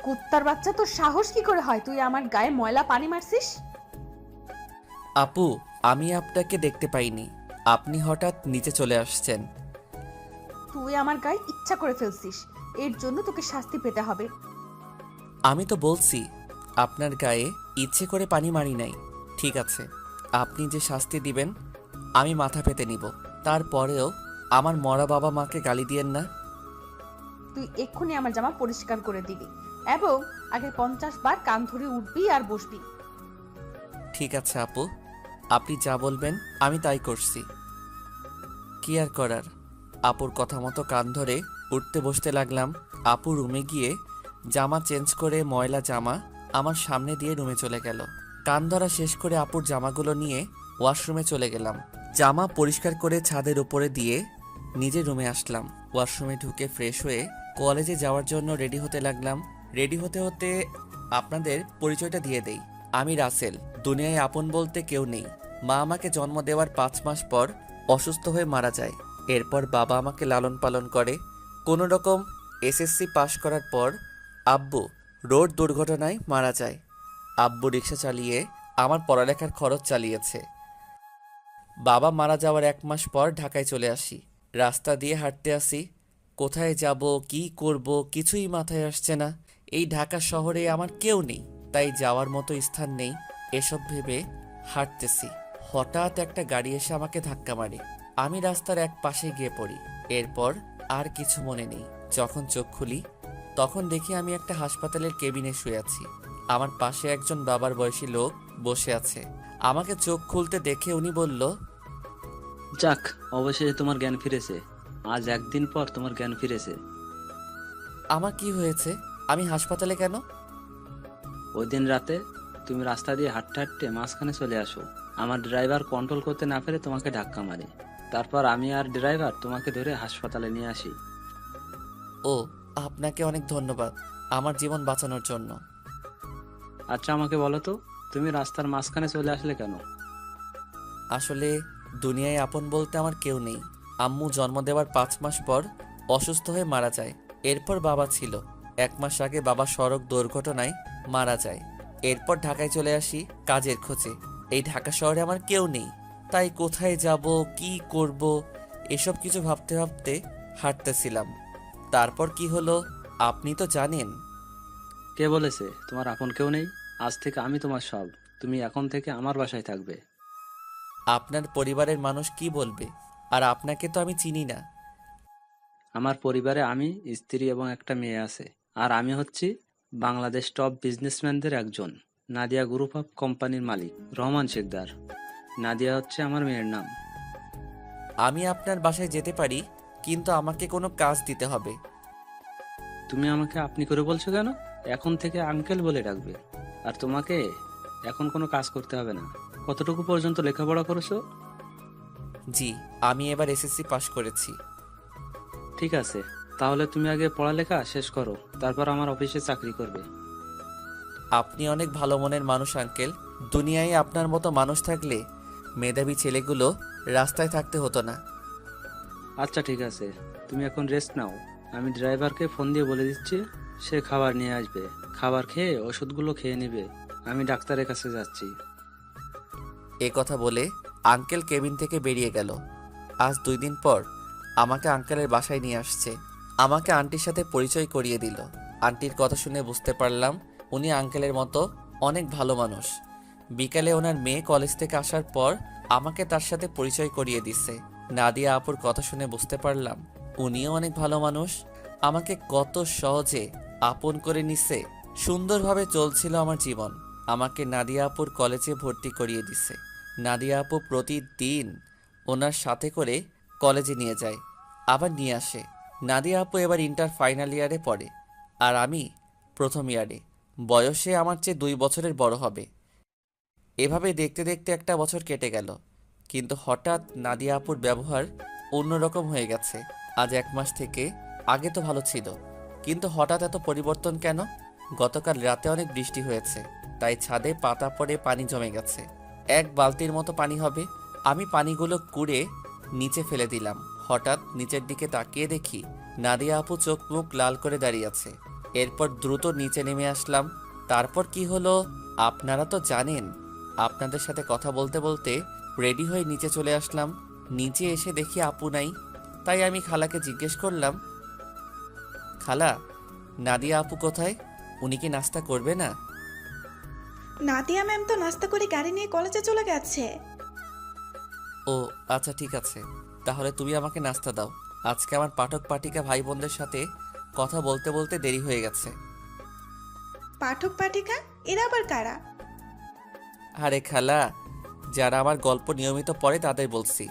কুত্তার বাচ্চা, তোর সাহস কি করে হয় তুই আমার গায়ে ময়লা পানি মারছিস? আপু, আমি আপনাকে দেখতে পাইনি। আপনি হঠাৎ নিচে চলে আসছেন। তুই আমার গায়ে ইচ্ছা করে ফেলছিস, এর জন্য তোকে শাস্তি পেতে হবে। আমি তো বলছি আপনার গায়ে ইচ্ছে করে পানি মারি নাই। ঠিক আছে, আপনি যে শাস্তি দিবেন আমি মাথা পেতে নিব। তারপরেও আমার মরা বাবা মাকে গালি দিয়েন না। তুই এক্ষুনি আমার জামা পরিষ্কার করে দিবি এবং আগে 50 বার কান ধরে উঠবি আর বসবি। ঠিক আছে আপু, আপনি যা বলবেন আমি তাই করছি। কি আর করার, আপুর কথা মতো কান ধরে উঠতে বসতে লাগলাম। আপু রুমে গিয়ে জামা চেঞ্জ করে ময়লা জামা আমার সামনে দিয়ে রুমে চলে গেল। কান ধরা শেষ করে আপুর জামাগুলো নিয়ে ওয়াশরুমে চলে গেলাম। জামা পরিষ্কার করে ছাদের উপরে দিয়ে নিজে রুমে আসলাম। ওয়াশরুমে ঢুকে ফ্রেশ হয়ে কলেজে যাওয়ার জন্য রেডি হতে লাগলাম। রেডি হতে হতে আপনাদের পরিচয়টা দিয়ে দেই। আমি রাসেল। দুনিয়ায় আপন বলতে কেউ নেই। মা আমাকে জন্ম দেওয়ার 5 মাস পর অসুস্থ হয়ে মারা যায়। এরপর বাবা আমাকে লালন পালন করে। কোনো রকম এসএসসি পাশ করার পর আব্বু রোড দুর্ঘটনায় মারা যায়। আব্বু রিক্সা চালিয়ে আমার পড়ালেখার খরচ চালিয়েছে। বাবা মারা যাওয়ার 1 মাস পর ঢাকায় চলে আসি। রাস্তা দিয়ে হাঁটতে আসি, কোথায় যাব কি করব কিছুই মাথায় আসছে না। এই ঢাকা শহরে আমার কেউ নেই, তাই যাওয়ার মতো স্থান নেই। এসব ভেবে হাঁটতেছি, হঠাৎ একটা গাড়ি এসে আমাকে ধাক্কা মারে। আমি রাস্তার এক পাশে গিয়ে পড়ি। এরপর আর কিছু মনে নেই। যখন চোখ খুলি তখন দেখি আমি একটা হাসপাতালের কেবিনে শুয়ে আছি। আমার পাশে একজন বাবার বয়সী লোক বসে আছে। আমাকে চোখ খুলতে দেখে উনি বলল, যাক, অবশেষে তোমার জ্ঞান ফিরেছে। আজ একদিন পর তোমার জ্ঞান ফিরেছে। আমার কি হয়েছে? আমি হাসপাতালে কেন? ওই দিন রাতে তুমি রাস্তা দিয়ে হাঁটতে হাঁটতে মাঝখানে চলে আসো। আমার ড্রাইভার কন্ট্রোল করতে না পেরে তোমাকে ধাক্কা মারে। তারপর আমি আর ড্রাইভার তোমাকে ধরে হাসপাতালে নিয়ে আসি। ও, আপনাকে অনেক ধন্যবাদ আমার জীবন বাঁচানোর জন্য। আচ্ছা, আমাকে বলো তো, তুমি রাস্তার মাঝখানে চলে আসলে কেন? আসলে দুনিয়ায় আপন বলতে আমার কেউ নেই। আম্মু জন্ম দেওয়ার 5 মাস পর অসুস্থ হয়ে মারা যায়। এরপর বাবা ছিল। 1 মাস আগে বাবা সড়ক দুর্ঘটনায় মারা যায়। এরপর ঢাকায় চলে আসি কাজের খোঁজে। এই ঢাকা শহরে আমার কেউ নেই, তাই কোথায় যাব কি করব এসব কিছু ভাবতে ভাবতে হাঁটতেছিলাম। তারপর কি হলো আপনি তো জানেন। কে বলেছে তোমার আপন কেউ নেই? আজ থেকে আমি তোমার সব। তুমি এখন থেকে আমার বাসায় থাকবে। আপনার পরিবারের মানুষ কি বলবে? আর আপনাকে তো আমি চিনি না। আমার পরিবারে আমি, স্ত্রী এবং একটা মেয়ে আছে। আর আমি হচ্ছি বাংলাদেশ টপ বিজনেসম্যানদের একজন, নাদিয়া গ্রুপ অফ কোম্পানির মালিক রহমান শিকদার। নাদিয়া হচ্ছে আমার মেয়ের নাম। আমি আপনার বাসায় যেতে পারি, কিন্তু আমাকে কোনো কাজ দিতে হবে। তুমি আমাকে আপনি করে বলছো কেন? এখন থেকে আঙ্কেল বলে ডাকবে। আর তোমাকে এখন কোনো কাজ করতে হবে না। কতটুকু পর্যন্ত লেখাপড়া করেছো? জি, আমি এবার এসএসসি পাশ করেছি। ঠিক আছে, তাহলে তুমি আগে পড়ালেখা শেষ করো, তারপর আমার অফিসে চাকরি করবে। আপনি অনেক ভালো মনের মানুষ আঙ্কেল। দুনিয়ায় আপনার মতো মানুষ থাকলে মেধাবী ছেলেগুলো রাস্তায় থাকতে হতো না। আচ্ছা ঠিক আছে, তুমি এখন রেস্ট নাও। আমি ড্রাইভারকে ফোন দিয়ে বলে দিচ্ছি, সে খাবার নিয়ে আসবে। খাবার খেয়ে ওষুধগুলো খেয়ে নেবে। আমি ডাক্তারের কাছে যাচ্ছি। এ কথা বলে আঙ্কেল কেবিন থেকে বেরিয়ে গেল। আজ 2 দিন পর আমাকে আঙ্কেলের বাসায় নিয়ে আসছে। আমাকে আন্টির সাথে পরিচয় করিয়ে দিল। আন্টির কথা শুনে বুঝতে পারলাম উনি আঙ্কেলের মতো অনেক ভালো মানুষ। বিকালে ওনার মেয়ে কলেজ থেকে আসার পর আমাকে তার সাথে পরিচয় করিয়ে দিচ্ছে। নাদিয়া আপুর কথা শুনে বুঝতে পারলাম উনিও অনেক ভালো মানুষ। আমাকে কত সহজে আপন করে নিছে। সুন্দরভাবে চলছিল আমার জীবন। আমাকে নাদিয়া আপুর কলেজে ভর্তি করিয়ে দিছে। নাদিয়া আপু প্রতিদিন ওনার সাথে করে কলেজে নিয়ে যায়, আবার নিয়ে আসে। নাদিয়া আপু এবার ইন্টার ফাইনাল ইয়ারে পড়ে, আর আমি প্রথম ইয়ারে। বয়সে আমার চেয়ে 2 বছরের বড় হবে। এভাবে দেখতে দেখতে একটা বছর কেটে গেল, কিন্তু হঠাৎ নাদিয়া আপুর ব্যবহার অন্যরকম হয়ে গেছে। আজ 1 মাস থেকে আগে তো ভালো ছিল, কিন্তু হঠাৎ এত পরিবর্তন কেন? গতকাল রাতে অনেক বৃষ্টি হয়েছে, তাই ছাদে পাতা পড়ে পানি জমে গেছে। 1 বালতির মতো পানি হবে। আমি পানিগুলো কুড়ে নিচে ফেলে দিলাম। হঠাৎ নিচের দিকে তাকিয়ে দেখি নাদিয়া আপু চোখ মুখ লাল করে দাঁড়িয়ে আছে। এরপর দ্রুত নিচে নেমে আসলাম। তারপর কি হলো আপনারা তো জানেন। আপনাদের সাথে কথা বলতে বলতে রেডি হয়ে নিচে চলে আসলাম। নিচে এসে দেখি আপু নাই। তাই আমি খালাকে জিজ্ঞেস করলাম, খালা, নাদিয়া আপু কোথায়? উনি কি নাস্তা করবে না? নাদিয়া ম্যাম তো নাস্তা করে গাড়ি নিয়ে কলেজে চলে গেছে। ও আচ্ছা, ঠিক আছে। তাহলে তুমি আমাকে নাস্তা দাও। আজকে আমার পাঠক পাঠিকা ভাই বোনদের সাথে কথা বলতে বলতে দেরি হয়ে গেছে। পাঠক পাঠিকা এরা আবার কারা? আরে খালা, যারা আমার গল্প নিয়মিত পড়ে তাদের বলছি।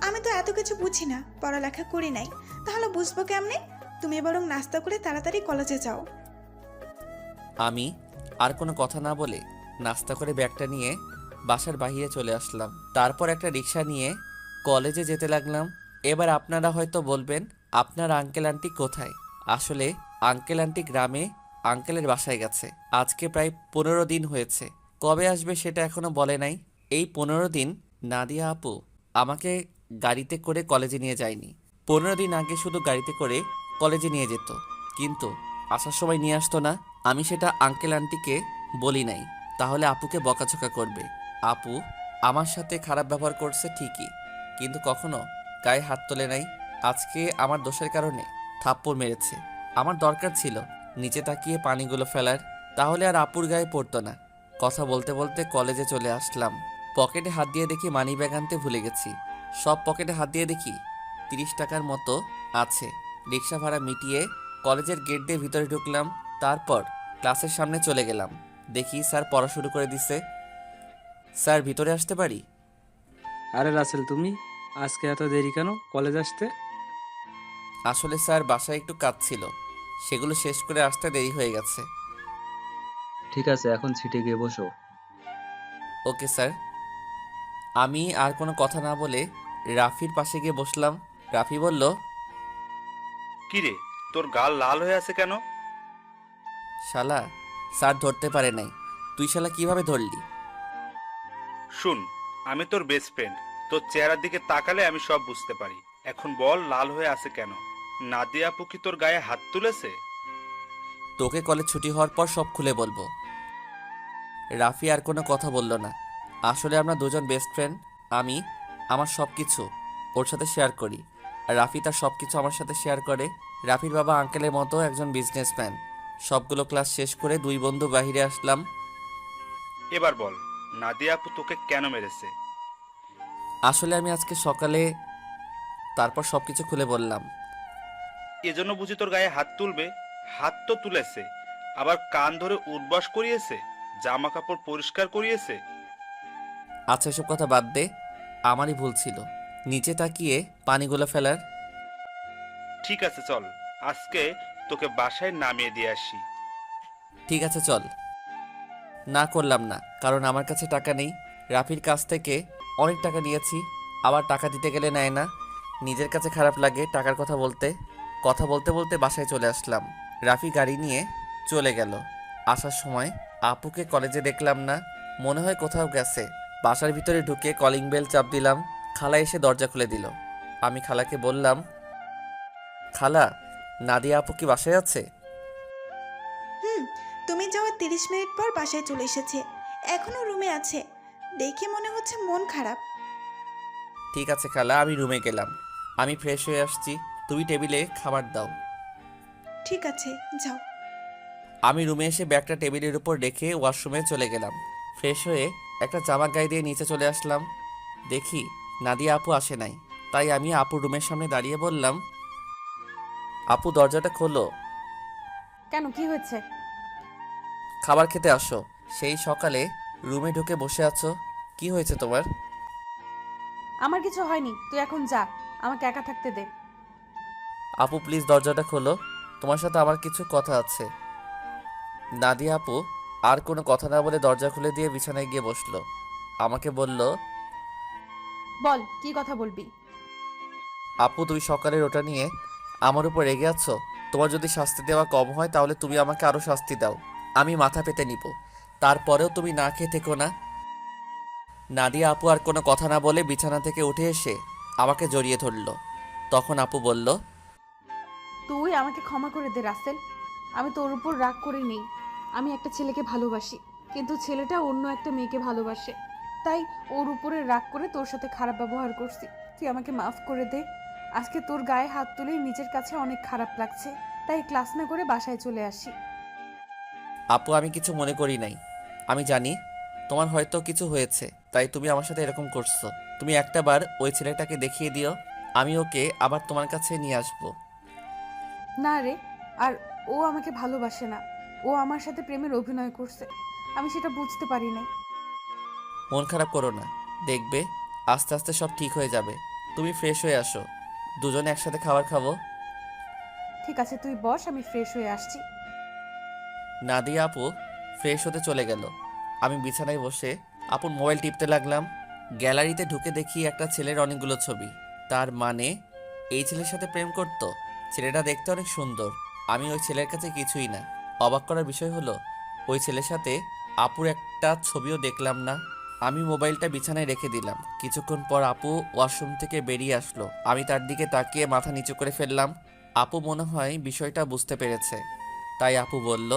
আমি তো এত কিছু বুঝি না, পড়ালেখা করি নাই, তাহলে বুঝবো কেমনে? তুমি বরং নাস্তা করে তাড়াতাড়ি কলেজে যাও। আমি আর কোনো কথা না বলে নাস্তা করে ব্যাগটা নিয়ে বাসার বাইরে চলে আসলাম। তারপর একটা রিক্সা নিয়ে কলেজে যেতে লাগলাম। এবার আপনারা হয়তো বলবেন, আপনার আঙ্কেল আন্টি কোথায়? আসলে আঙ্কেল আন্টি গ্রামে আঙ্কেলের বাসায় গেছে। আজকে প্রায় 15 দিন হয়েছে। কবে আসবে সেটা এখনো বলে নাই। এই 15 দিন নাদিয়া আপু আমাকে গাড়িতে করে কলেজে নিয়ে যায়নি। 15 দিন আগে শুধু গাড়িতে করে কলেজে নিয়ে যেত, কিন্তু আসার সময় নিয়ে আসতো না। আমি সেটা আঙ্কেল আন্টিকে বলি নাই, তাহলে আপুকে বকাঝকা করবে। আপু আমার সাথে খারাপ ব্যবহার করছে ঠিকই, কিন্তু কখনো গায়ে হাত তোলে নাই। আজকে আমার দোষের কারণে থাপ্পড় মেরেছে। আমার দরকার ছিল নিচে তাকিয়ে পানিগুলো ফেলার, তাহলে আর আপুর গায়ে পড়তো না। কথা বলতে বলতে কলেজে চলে আসলাম। পকেটে হাত দিয়ে দেখি মানি ব্যাগ আনতে ভুলে গেছি। সব পকেটে হাত দিয়ে দেখি 30 টাকার মতো আছে। রিক্সা ভাড়া মিটিয়ে কলেজের গেট দিয়ে ভিতরে ঢুকলাম। তারপর ক্লাসের সামনে চলে গেলাম। দেখি স্যার পড়া শুরু করে দিছে। স্যার, ভিতরে আসতে পারি? আরে রাসেল, তুমি আজকে এত দেরি কেন কলেজ আসতে? আসলে স্যার, বাসায় একটু কাজ ছিল, সেগুলো শেষ করে আসতে দেরি হয়ে গেছে। ঠিক আছে, এখন সিটে গিয়ে বসো। Okay sir. আমি আর কোনো কথা না বলে রাফির পাশে গিয়ে বসলাম। রাফি বলল, কিরে, তোর গাল লাল হয়ে আছে কেন? শালা, স্যার ধরতে পারে নাই। তুই শালা কিভাবে ধরলি? শুন, আমি তোর বেস্ট ফ্রেন্ড। তোর চেহারার দিকে তাকালে আমি সব বুঝতে পারি। এখন বল, লাল হয়ে আছে কেন? নাদিয়া আপু কি তোর গায়ে হাত তুলেছে? তোকে কলেজ ছুটি হওয়ার পর সব খুলে বলবো। রাফি আর কোনো কথা বলল না। আসলে আমরা দুজন বেস্ট ফ্রেন্ড। আমি আমার সব কিছু ওর সাথে শেয়ার করি, আর রাফি তার সব কিছু আমার সাথে শেয়ার করে। রাফির বাবা আঙ্কেলের মতো একজন বিজনেসম্যান। সবগুলো ক্লাস শেষ করে দুই বন্ধু বাইরে আসলাম। এবার বল, নাদিয়া আপু তোকে কেন মেরেছে? আসলে আমি আজকে সকালে, তারপর সব কিছু খুলে বললাম। এজন্য বুঝি তোর গায়ে হাত তুলবে? হাত তো তুলেছে, আবার কান ধরে উঠবাস করিয়েছে, জামা কাপড় পরিষ্কার করিয়েছে। আচ্ছা, এসব কথা বাদ দে। আমারই ভুল ছিল নিচে তাকিয়ে পানিগুলো ফেলার। ঠিক আছে, চল আজকে তোকে বাসায় নামিয়ে দিয়ে আসি। ঠিক আছে চল। না করলাম না, কারণ আমার কাছে টাকা নেই। রাফির কাছ থেকে অনেক টাকা নিয়েছি, আবার টাকা দিতে গেলে নেয় না। নিজের কাছে খারাপ লাগে টাকার কথা বলতে। কথা বলতে বলতে বাসায় চলে আসলাম। রাফি গাড়ি নিয়ে চলে গেল। আসার সময় আপুকে কলেজে দেখলাম না, মনে হয় কোথাও গেছে। বাসার ভিতরে ঢুকে কলিং বেল চাপ দিলাম। খালা এসে দরজা খুলে দিল। আমি খালাকে বললাম, খালা, নাদিয়া আপু কি বাসায় আছে? তুমি যাওয়ার 30 মিনিট পর বাসায় চলে এসেছে, এখনো রুমে আছে। দেখে মনে হচ্ছে মন খারাপ। ঠিক আছে খালা, আমি রুমে গেলাম। আমি ফ্রেশ হয়ে আসছি, তুমি টেবিলে খাবার দাও। ঠিক আছে, যাও। আমি রুমে এসে ব্যাগটা টেবিলের উপর রেখে ওয়াশরুমে চলে গেলাম। ফ্রেশ হয়ে একটা জামা গায়ে দিয়ে নিচে চলে আসলাম। দেখি নাদিয়া আপু আসে নাই, তাই আমি আপুর রুমের সামনে দাঁড়িয়ে বললাম, আপু দরজাটা খোলো। কেন, কি হয়েছে? খাবার খেতে আসো। সেই সকালে রুমে ঢুকে বসে আছো, কি হয়েছে তোমার? আমার কিছু হয়নি, তুই এখন যা, আমাকে একা থাকতে দে। আপু প্লিজ দরজাটা খোলো, তোমার সাথে আমার কিছু কথা আছে। নাদিয়া আপু আর কোনো কথা না বলে দরজা খুলে দিয়ে বিছানায় গিয়ে বসলো। আমাকে বলল, বল, কি কথা বলবি? আপু তুমি সকালের ওটা নিয়ে আমার উপর রেগে আছো। তোমার যদি শাস্তি দেওয়া কম হয় তাহলে তুমি আমাকে আরো শাস্তি দাও, আমি মাথা পেতে নিব। তারপরেও তুমি না খেয়ে থেকো না। নাদিয়া আপু আর কোনো কথা না বলে বিছানা থেকে উঠে এসে আমাকে জড়িয়ে ধরল। তখন আপু বলল, তুই আমাকে ক্ষমা করে দে রাসেল, আমি তোর উপর রাগ করে নেই। আমি একটা ছেলেকে ভালোবাসি, কিন্তু ছেলেটা অন্য একটা মেয়েকে ভালোবাসে, তাই ওর উপরে রাগ করে তোর সাথে খারাপ ব্যবহার করছি। তুই আমাকে মাফ করে দে। আজকে তোর গায়ে হাত তুলেই নিজের কাছে অনেক খারাপ লাগছে, তাই ক্লাস না করে বাসায় চলে আসি। আপু, আমি কিছু মনে করি নাই। আমি জানি তোমার হয়তো কিছু হয়েছে, তাই তুমি আমার সাথে এরকম করছো। তুমি একটা বার ওই ছেলেটাকে দেখিয়ে দিও, আমি ওকে আবার তোমার কাছে নিয়ে আসবো। না রে, আর ও আমাকে ভালোবাসে না। ও আমার সাথে প্রেমের অভিনয় করছে, আমি সেটা বুঝতে পারি নাই। মন খারাপ করো না, দেখবে আস্তে আস্তে সব ঠিক হয়ে যাবে। তুমি ফ্রেশ হয়ে আসো, দুজনে একসাথে খাবার খাবো। ঠিক আছে, তুই বস, আমি ফ্রেশ হয়ে আসছি। নাদিয়া আপু ফ্রেশ হতে চলে গেল। আমি বিছানায় বসে আপুর মোবাইল টিপতে লাগলাম। গ্যালারিতে ঢুকে দেখি একটা ছেলের অনেকগুলো ছবি। তার মানে এই ছেলের সাথে প্রেম করত। ছেলেটা দেখতে অনেক সুন্দর। আমি ওই ছেলের কাছে কিছুই না। অবাক করার বিষয় হলো ওই ছেলের সাথে আপুর একটা ছবিও দেখলাম না। আমি মোবাইলটা বিছানায় রেখে দিলাম। কিছুক্ষণ পর আপু ওয়াশরুম থেকে বেরিয়ে আসলো। আমি তার দিকে তাকিয়ে মাথা নিচু করে ফেললাম। আপু মনে হয় বিষয়টা বুঝতে পেরেছে, তাই আপু বলল,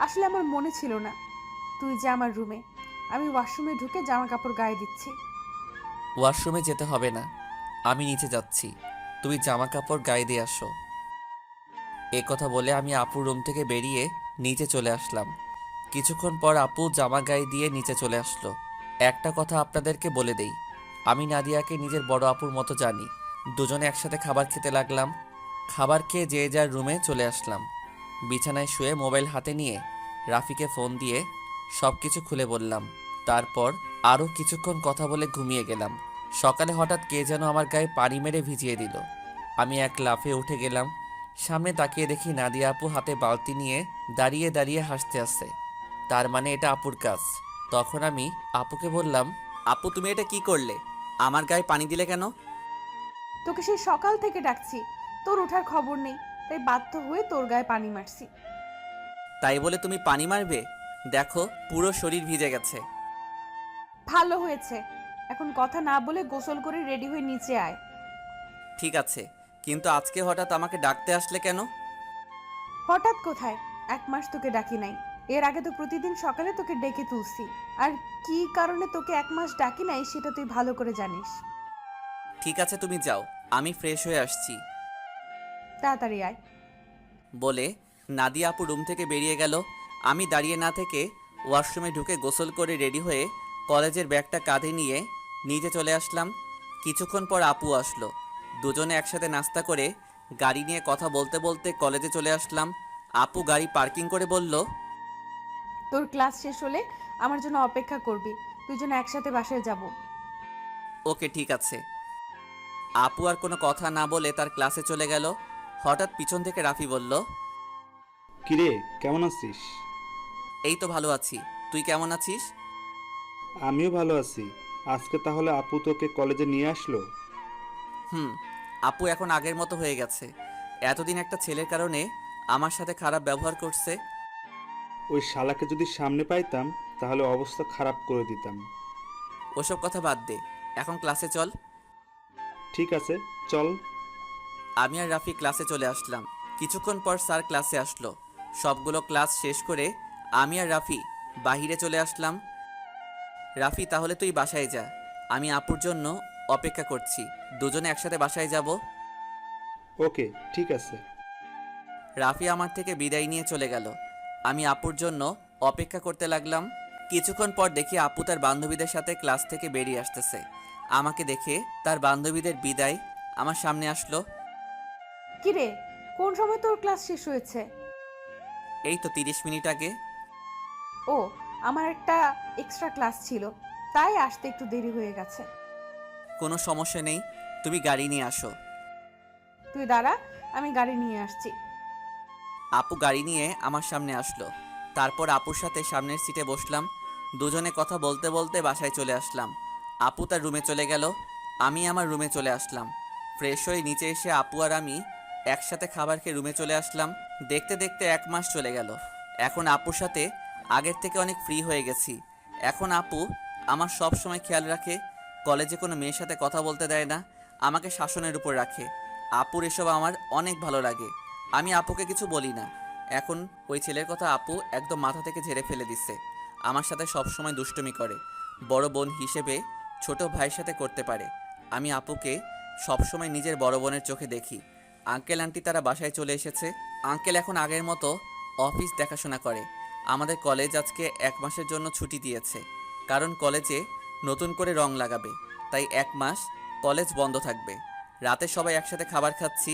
আসলে আমার মনে ছিল না তুই যে আমার রুমে। আমি ওয়াশরুমে ঢুকে জামা কাপড় গায়ে দিচ্ছি। ওয়াশরুমে যেতে হবে না, আমি নিচে যাচ্ছি, তুমি জামা কাপড় গায়ে দিয়ে আসো। এ কথা বলে আমি আপুর রুম থেকে বেরিয়ে নিচে চলে আসলাম। কিছুক্ষণ পর আপু জামা গায়ে দিয়ে নিচে চলে আসলো। একটা কথা আপনাদেরকে বলে দেই, আমি নাদিয়াকে নিজের বড় আপুর মতো জানি। দুজনে একসাথে খাবার খেতে লাগলাম। খাবার খেয়ে যে যার রুমে চলে আসলাম। বিছানায় শুয়ে মোবাইল হাতে নিয়ে রাফিকে ফোন দিয়ে সব কিছু খুলে বললাম। তারপর আরও কিছুক্ষণ কথা বলে ঘুমিয়ে গেলাম। সকালে হঠাৎ কে যেন আমার গায়ে পানি মেরে ভিজিয়ে দিল। আমি এক লাফে উঠে গেলাম। সামনে তাকিয়ে দেখি নাদিয়া আপু হাতে বালতি নিয়ে দাঁড়িয়ে দাঁড়িয়ে হাসতে আসছে। তার মানে এটা আপুর কাজ। তখন আমি আপুকে বললাম, আপু তুমি এটা কি করলে? আমার গায়ে পানি দিলে কেন? তোকে সেই সকাল থেকে ডাকছি, তোর ওঠার খবর নেই, তাই বাধ্য হয়ে তোর গায়ে পানি মারছি। তাই বলে তুমি পানি মারবে? দেখো পুরো শরীর ভিজে গেছে। ভালো হয়েছে, এখন কথা না বলে গোসল করে রেডি হয়ে নিচে আয়। ঠিক আছে, কিন্তু আজকে হঠাৎ আমাকে ডাকতে আসলে কেন? হঠাৎ কোথায়, 1 মাস তোকে ডাকি নাই। এর আগে তো প্রতিদিন সকালে তোকে ডেকে তুলছি। আর কি কারণে তোকে 1 মাস ডাকি নাই সেটা তুই ভালো করে জানিস। ঠিক আছে তুমি যাও, আমি ফ্রেশ হয়ে আসছি। তাড়াতাড়ি আয়। বলে নাদিয়া আপু রুম থেকে বেরিয়ে গেল। আমি দাঁড়িয়ে না থেকে ওয়াশরুমে ঢুকে গোসল করে রেডি হয়ে কলেজের ব্যাগটা কাঁধে নিয়ে নিচে চলে আসলাম। কিছুক্ষণ পর আপু আসলো। দুজনে একসাথে নাস্তা করে গাড়ি নিয়ে কথা বলতে বলতে কলেজে চলে আসলাম। আপু গাড়ি পার্কিং করে বলল, তোর ক্লাস শেষ হলে আমার জন্য অপেক্ষা করবি, দুজনে একসাথে বাসায় যাব। ওকে ঠিক আছে। আপু আর কোনো কথা না বলে তার ক্লাসে চলে গেল। হঠাৎ পিছন থেকে রাফি বলল, কিরে, কেমন আছিস? এই তো ভালো আছি, তুই কেমন আছিস? আমিও ভালো আছি। আজকে তাহলে আপু তোকে কলেজে নিয়ে আসলো? হুম, আপু এখন আগের মতো হয়ে গেছে। এতদিন একটা ছেলের কারণে আমার সাথে খারাপ ব্যবহার করছে। ওই শালাকে যদি সামনে পাইতাম তাহলে অবস্থা খারাপ করে দিতাম। ওসব কথা বাদ দে, এখন ক্লাসে চল। ঠিক আছে, চল। আমি আর রাফি ক্লাসে চলে আসলাম। কিছুক্ষণ পর স্যার ক্লাসে আসলো। সবগুলো ক্লাস শেষ করে আমি আর রাফি বাহিরে চলে আসলাম। রাফি তাহলে তুই বাসায় যা, আমি আপুর জন্য অপেক্ষা করছি। দুজনে একসাথে বাসায় যাব। ওকে, ঠিক আছে। রাফি আমার থেকে বিদায় নিয়ে চলে গেল। আমি আপুর জন্য অপেক্ষা করতে লাগলাম। কিছুক্ষণ পর দেখি আপু তার বান্ধবীদের সাথে ক্লাস থেকে বেরিয়ে আসতেছে। আমাকে দেখে তার বান্ধবীদের বিদায় আমার সামনে আসলো। কিরে, কোন সময় তোর ক্লাস শেষ হয়েছে? এই তো 30 মিনিট আগে। ও, আমার একটা এক্সট্রা ক্লাস ছিল, তাই আসতে একটু দেরি হয়ে গেছে। কোনো সমস্যা নেই, তুমি গাড়ি নিয়ে আসো। তুই দাঁড়া, আমি গাড়ি নিয়ে আসছি। আপু গাড়ি নিয়ে আমার সামনে আসলো। তারপর আপুর সাথে সামনের সিটে বসলাম। দুজনে কথা বলতে বলতে বাসায় চলে আসলাম। আপু তার রুমে চলে গেল, আমি আমার রুমে চলে আসলাম। ফ্রেশ হয়ে নিচে এসে আপু আর আমি একসাথে খাবার খেয়ে রুমে চলে আসলাম। দেখতে দেখতে 1 মাস চলে গেল। এখন আপুর সাথে আগের থেকে অনেক ফ্রি হয়ে গেছি। এখন আপু আমার সব সময় খেয়াল রাখে। কলেজে কোনো মেয়ের সাথে কথা বলতে দেয় না, আমাকে শাসনের উপর রাখে। আপুর এসব আমার অনেক ভালো লাগে। আমি আপুকে কিছু বলি না। এখন ওই ছেলের কথা আপু একদম মাথা থেকে ঝেড়ে ফেলে দিচ্ছে। আমার সাথে সবসময় দুষ্টুমি করে, বড় বোন হিসেবে ছোট ভাইয়ের সাথে করতে পারে। আমি আপুকে সবসময় নিজের বড় বোনের চোখে দেখি। আঙ্কেল আন্টি তারা বাসায় চলে এসেছে। আঙ্কেল এখন আগের মতো অফিস দেখাশোনা করে। আমাদের কলেজ আজকে 1 মাসের জন্য ছুটি দিয়েছে, কারণ কলেজে নতুন করে রং লাগাবে, তাই 1 মাস কলেজ বন্ধ থাকবে। রাতে সবাই একসাথে খাবার খাচ্ছি,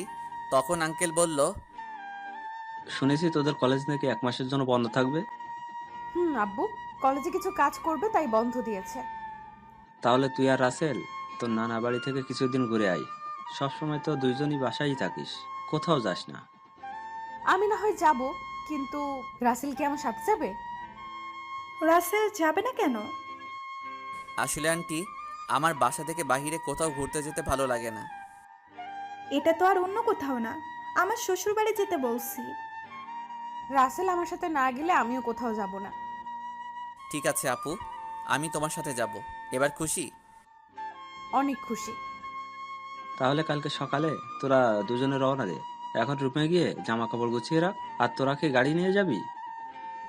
তখন আঙ্কেল বলল, শুনেছি তোদের কলেজ নাকি 1 মাসের জন্য বন্ধ থাকবে। আব্বু কলেজে কিছু কাজ করবে তাই বন্ধ দিয়েছে। তাহলে তুই আর রাসেল তোর নানা বাড়ি থেকে কিছুদিন ঘুরে আয়। সবসময় তো দুইজনই বাসায় থাকিস, কোথাও যাস না। আমি না হয় যাব, কিন্তু রাসেল কি আমার সাথে যাবে? রাসেল যাবে না কেন? আসলে আন্টি, আমার বাসা থেকে বাইরে কোথাও ঘুরতে যেতে ভালো লাগে না। এটা তো আর অন্য কোথাও না, আমার শ্বশুর বাড়ি যেতে বলছি। রাসেল আমার সাথে না গেলে আমিও কোথাও যাব না। ঠিক আছে আপু, আমি তোমার সাথে যাব। এবার খুশি? অনেক খুশি। তাহলে কালকে সকালে তোরা দুজনে রওনা দে। এখন রুমে গিয়ে জামা কাপড় গুছিয়ে রাখ। আর তোরা কি গাড়ি নিয়ে যাবি?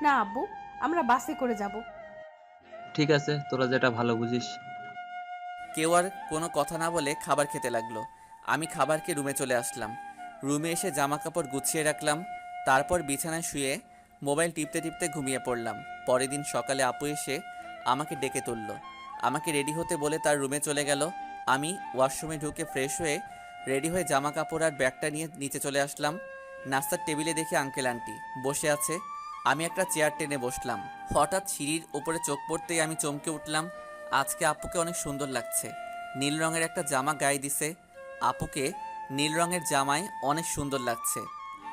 না আব্বু, আমরা বাসে করে যাব। ঠিক আছে, তোরা যেটা ভালো বুঝিস। কেউ আর কোনো কথা না বলে খাবার খেতে লাগলো। আমি খাবার খেয়ে রুমে চলে আসলাম। রুমে এসে জামা কাপড় গুছিয়ে রাখলাম, তারপর বিছানায় শুয়ে মোবাইল টিপতে টিপতে ঘুমিয়ে পড়লাম। পরের দিন সকালে আপু এসে আমাকে ডেকে তুললো, আমাকে রেডি হতে বলে তার রুমে চলে গেল। আমি ওয়াশরুমে ঢুকে ফ্রেশ হয়ে রেডি হয়ে জামা কাপড় আর ব্যাগটা নিয়ে নিচে চলে আসলাম। নাস্তার টেবিলে দেখি আঙ্কেল আন্টি বসে আছে। আমি একটা চেয়ার টেনে বসলাম। হঠাৎ সিঁড়ির উপরে চোখ পড়তেই আমি চমকে উঠলাম। আজকে আপুকে অনেক সুন্দর লাগছে। নীল রঙের একটা জামা গায়ে দিছে। আপুকে নীল রঙের জামায় অনেক সুন্দর লাগছে।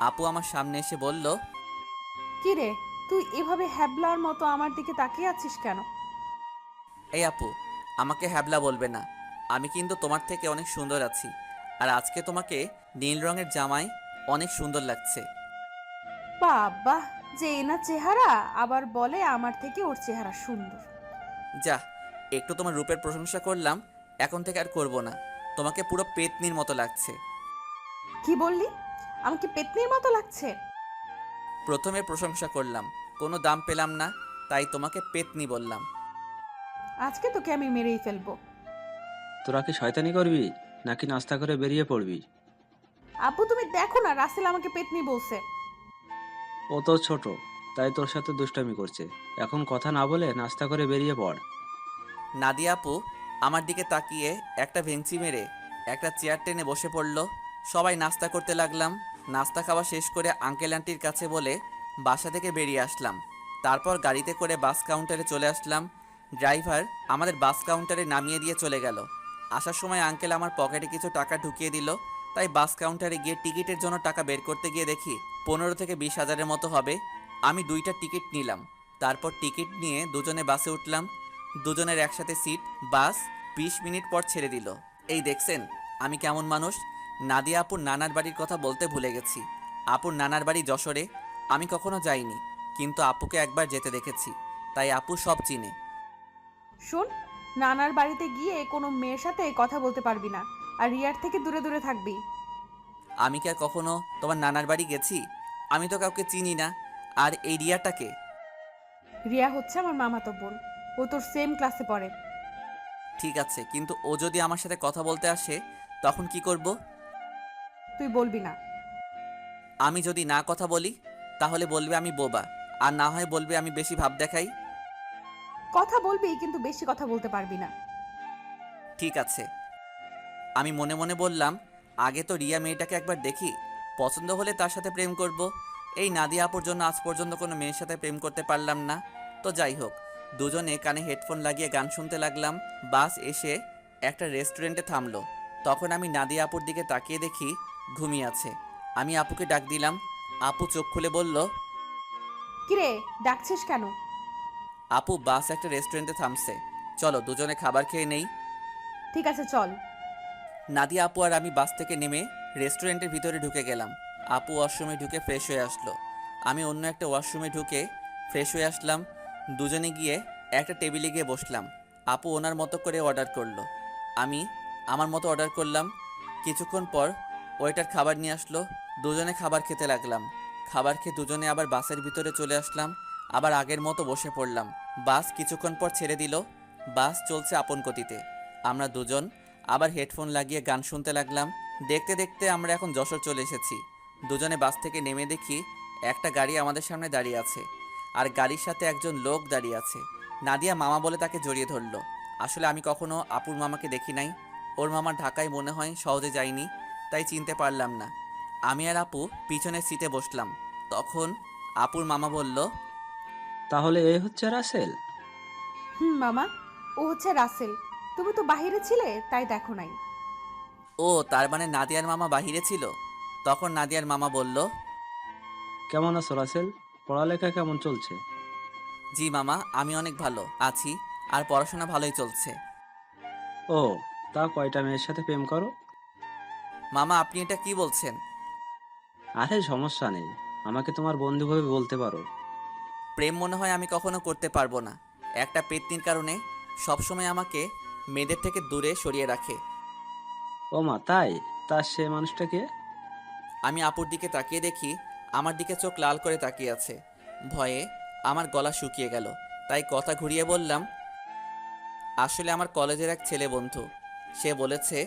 আপু আমার সামনে এসে বলল, কি রে, তুই এভাবে হ্যাবলার মতো আমার দিকে তাকিয়ে আছিস কেন? এই আপু, আমাকে হ্যাবলা বলবে না। আমি কিন্তু তোমার থেকে অনেক সুন্দর আছি, আর আজকে তোমাকে নীল রঙের জামায় অনেক সুন্দর লাগছে। বাবা, যে না চেহারা, আবার বলে আমার থেকে ওর চেহারা সুন্দর। যা, একটু তোমার রূপের প্রশংসা করলাম, এখন থেকে আর করব না। তোমাকে পুরো পেতনির মতো লাগছে। কি বললি? আমাকে পেতনির মতো লাগছে? প্রথমে প্রশংসা করলাম, কোনো দাম পেলাম না, তাই তোমাকে পেতনি বললাম। আজকে তোকে আমি মেরেই ফেলবো। তোরা কি শয়তানি করবি নাকি নাস্তা করে বেরিয়ে পড়বি? আব্বু তুমি দেখো না, রাসেল আমাকে পেতনি বলছে। ও তো ছোট, তাই তোর সাথে দুষ্টামি করছে। এখন কথা না বলে নাস্তা করে বেরিয়ে পড়। নাদিয়া আপু আমার দিকে তাকিয়ে একটা ভেঙচি মেরে একটা চেয়ার টেনে বসে পড়ল। সবাই নাস্তা করতে লাগলাম। নাস্তা খাওয়া শেষ করে আঙ্কেল আন্টির কাছে বলে বাসা থেকে বেরিয়ে আসলাম। তারপর গাড়িতে করে বাস কাউন্টারে চলে আসলাম। ড্রাইভার আমাদের বাস কাউন্টারে নামিয়ে দিয়ে চলে গেল। আসার সময় আঙ্কেল আমার পকেটে কিছু টাকা ঢুকিয়ে দিল। তাই বাস কাউন্টারে গিয়ে টিকিটের জন্য টাকা বের করতে গিয়ে দেখি 15 থেকে 20 হাজারের মতো হবে। আমি 2টা টিকিট নিলাম। তারপর টিকিট নিয়ে দুজনে বাসে উঠলাম। দুজনের একসাথে সিট। বাস 20 মিনিট পর ছেড়ে দিল। এই দেখছেন আমি কেমন মানুষ। নাদিয়া আপুর নানার বাড়ির কথা বলতে ভুলে গেছি। আপুর নানার বাড়ি যশোরে। আমি কখনো যাইনি, কিন্তু আপুকে একবার যেতে দেখেছি, তাই আপু সব চিনে। শোন, নানার বাড়িতে গিয়ে কোনো মেয়ের সাথে কথা বলতে পারবি না, আর রিয়ার থেকে দূরে দূরে থাকবি। আমি কি আর কখনো তোমার নানার বাড়ি গেছি? আমি তো কাউকে চিনি না। আর এই রিয়াটাকে? রিয়া হচ্ছে আমার মামাতো বোন, ও তোর সেম ক্লাসে পড়ে। ঠিক আছে, কিন্তু ও যদি আমার সাথে কথা বলতে আসে তখন কি করব? তুই বলবি না। আমি যদি না কথা বলি তাহলে বলবে আমি বোবা, আর না হয় বলবে আমি বেশি ভাব দেখাই। কথা বলবি, কিন্তু বেশি কথা বলতে পারবি না। ঠিক আছে। আমি মনে মনে বললাম, আগে তো রিয়া মেয়েটাকে একবার দেখি, পছন্দ হলে তার সাথে প্রেম করব। এই নাদিয়া আপুর জন্য আজ পর্যন্ত কোনো মেয়ের সাথে প্রেম করতে পারলাম না। তো যাই হোক, দুজনে কানে হেডফোন লাগিয়ে গান শুনতে লাগলাম। বাস এসে একটা রেস্টুরেন্টে থামলো। তখন আমি নাদিয়া আপুর দিকে তাকিয়ে দেখি ঘুমিয়ে আছে। আমি আপুকে ডাক দিলাম। আপু চোখ খুলে বলল, কিরে, ডাকছিস কেন? আপু বাস একটা রেস্টুরেন্টে থামছে, চলো দুজনে খাবার খেয়ে নেই। ঠিক আছে চল। নাদিয়া আপু আর আমি বাস থেকে নেমে রেস্টুরেন্টের ভিতরে ঢুকে গেলাম। আপু ওয়াশরুমে ঢুকে ফ্রেশ হয়ে আসলো। আমি অন্য একটা ওয়াশরুমে ঢুকে ফ্রেশ হয়ে আসলাম। দুজনে গিয়ে একটা টেবিলে গিয়ে বসলাম। আপু ওনার মতো করে অর্ডার করলো, আমি আমার মতো অর্ডার করলাম। কিছুক্ষণ পর ওয়েটার খাবার নিয়ে আসলো। দুজনে খাবার খেতে লাগলাম। খাবার খেয়ে দুজনে আবার বাসের ভিতরে চলে আসলাম। আবার আগের মতো বসে পড়লাম। বাস কিছুক্ষণ পর ছেড়ে দিল। বাস চলছে আপন গতিতে। আমরা দুজন আবার হেডফোন লাগিয়ে গান শুনতে লাগলাম। দেখতে দেখতে আমরা এখন যশোর চলে এসেছি। দুজনে বাস থেকে নেমে দেখি একটা গাড়ি আমাদের সামনে দাঁড়িয়ে আছে, আর গাড়ির সাথে একজন লোক দাঁড়িয়ে আছে। নাদিয়া মামা বলে তাকে জড়িয়ে ধরলো। আসলে আমি কখনো আপুর মামাকে দেখি নাই। ওর মামা ঢাকায় মনে হয় সহজে যায়নি, তাই চিনতে পারলাম না। আমি আর আপু পিছনের সিটে বসলাম। তখন আপুর মামা বলল, তাহলে এই হচ্ছে রাসেল? মামা, ও হচ্ছে রাসেল। তুমি তো বাইরে ছিলে, তাই দেখো নাই। ও তার মানে নাদিয়ার মামা বাহিরে ছিল। তখন নাদিয়ার মামা বলল, কেমন আছো রাসেল? পড়ালেখা কেমন চলছে? জি মামা, আমি অনেক ভালো আছি, আর পড়াশোনা ভালোই চলছে। ও, তা কয়টা মেয়ের সাথে প্রেম করো? মামা আপনি এটা কি বলছেন? আরে সমস্যা নেই, আমাকে তোমার বন্ধু ভাবে বলতে পারো। প্রেম মনে হয় আমি কখনো করতে পারবো না। একটা পেত্নীর কারণে সবসময় আমাকে মেয়েদের থেকে দূরে সরিয়ে রাখে। ও মা, তাই? তা সে মানুষটাকে? আমি আপুর দিকে তাকিয়ে দেখি আমার দিকে চোখ লাল করে তাকিয়ে আছে। ভয়ে আমার গলা শুকিয়ে গেল, তাই কথা ঘুরিয়ে বললাম, আসলে আমার কলেজের এক ছেলে বন্ধু। সে বলেছে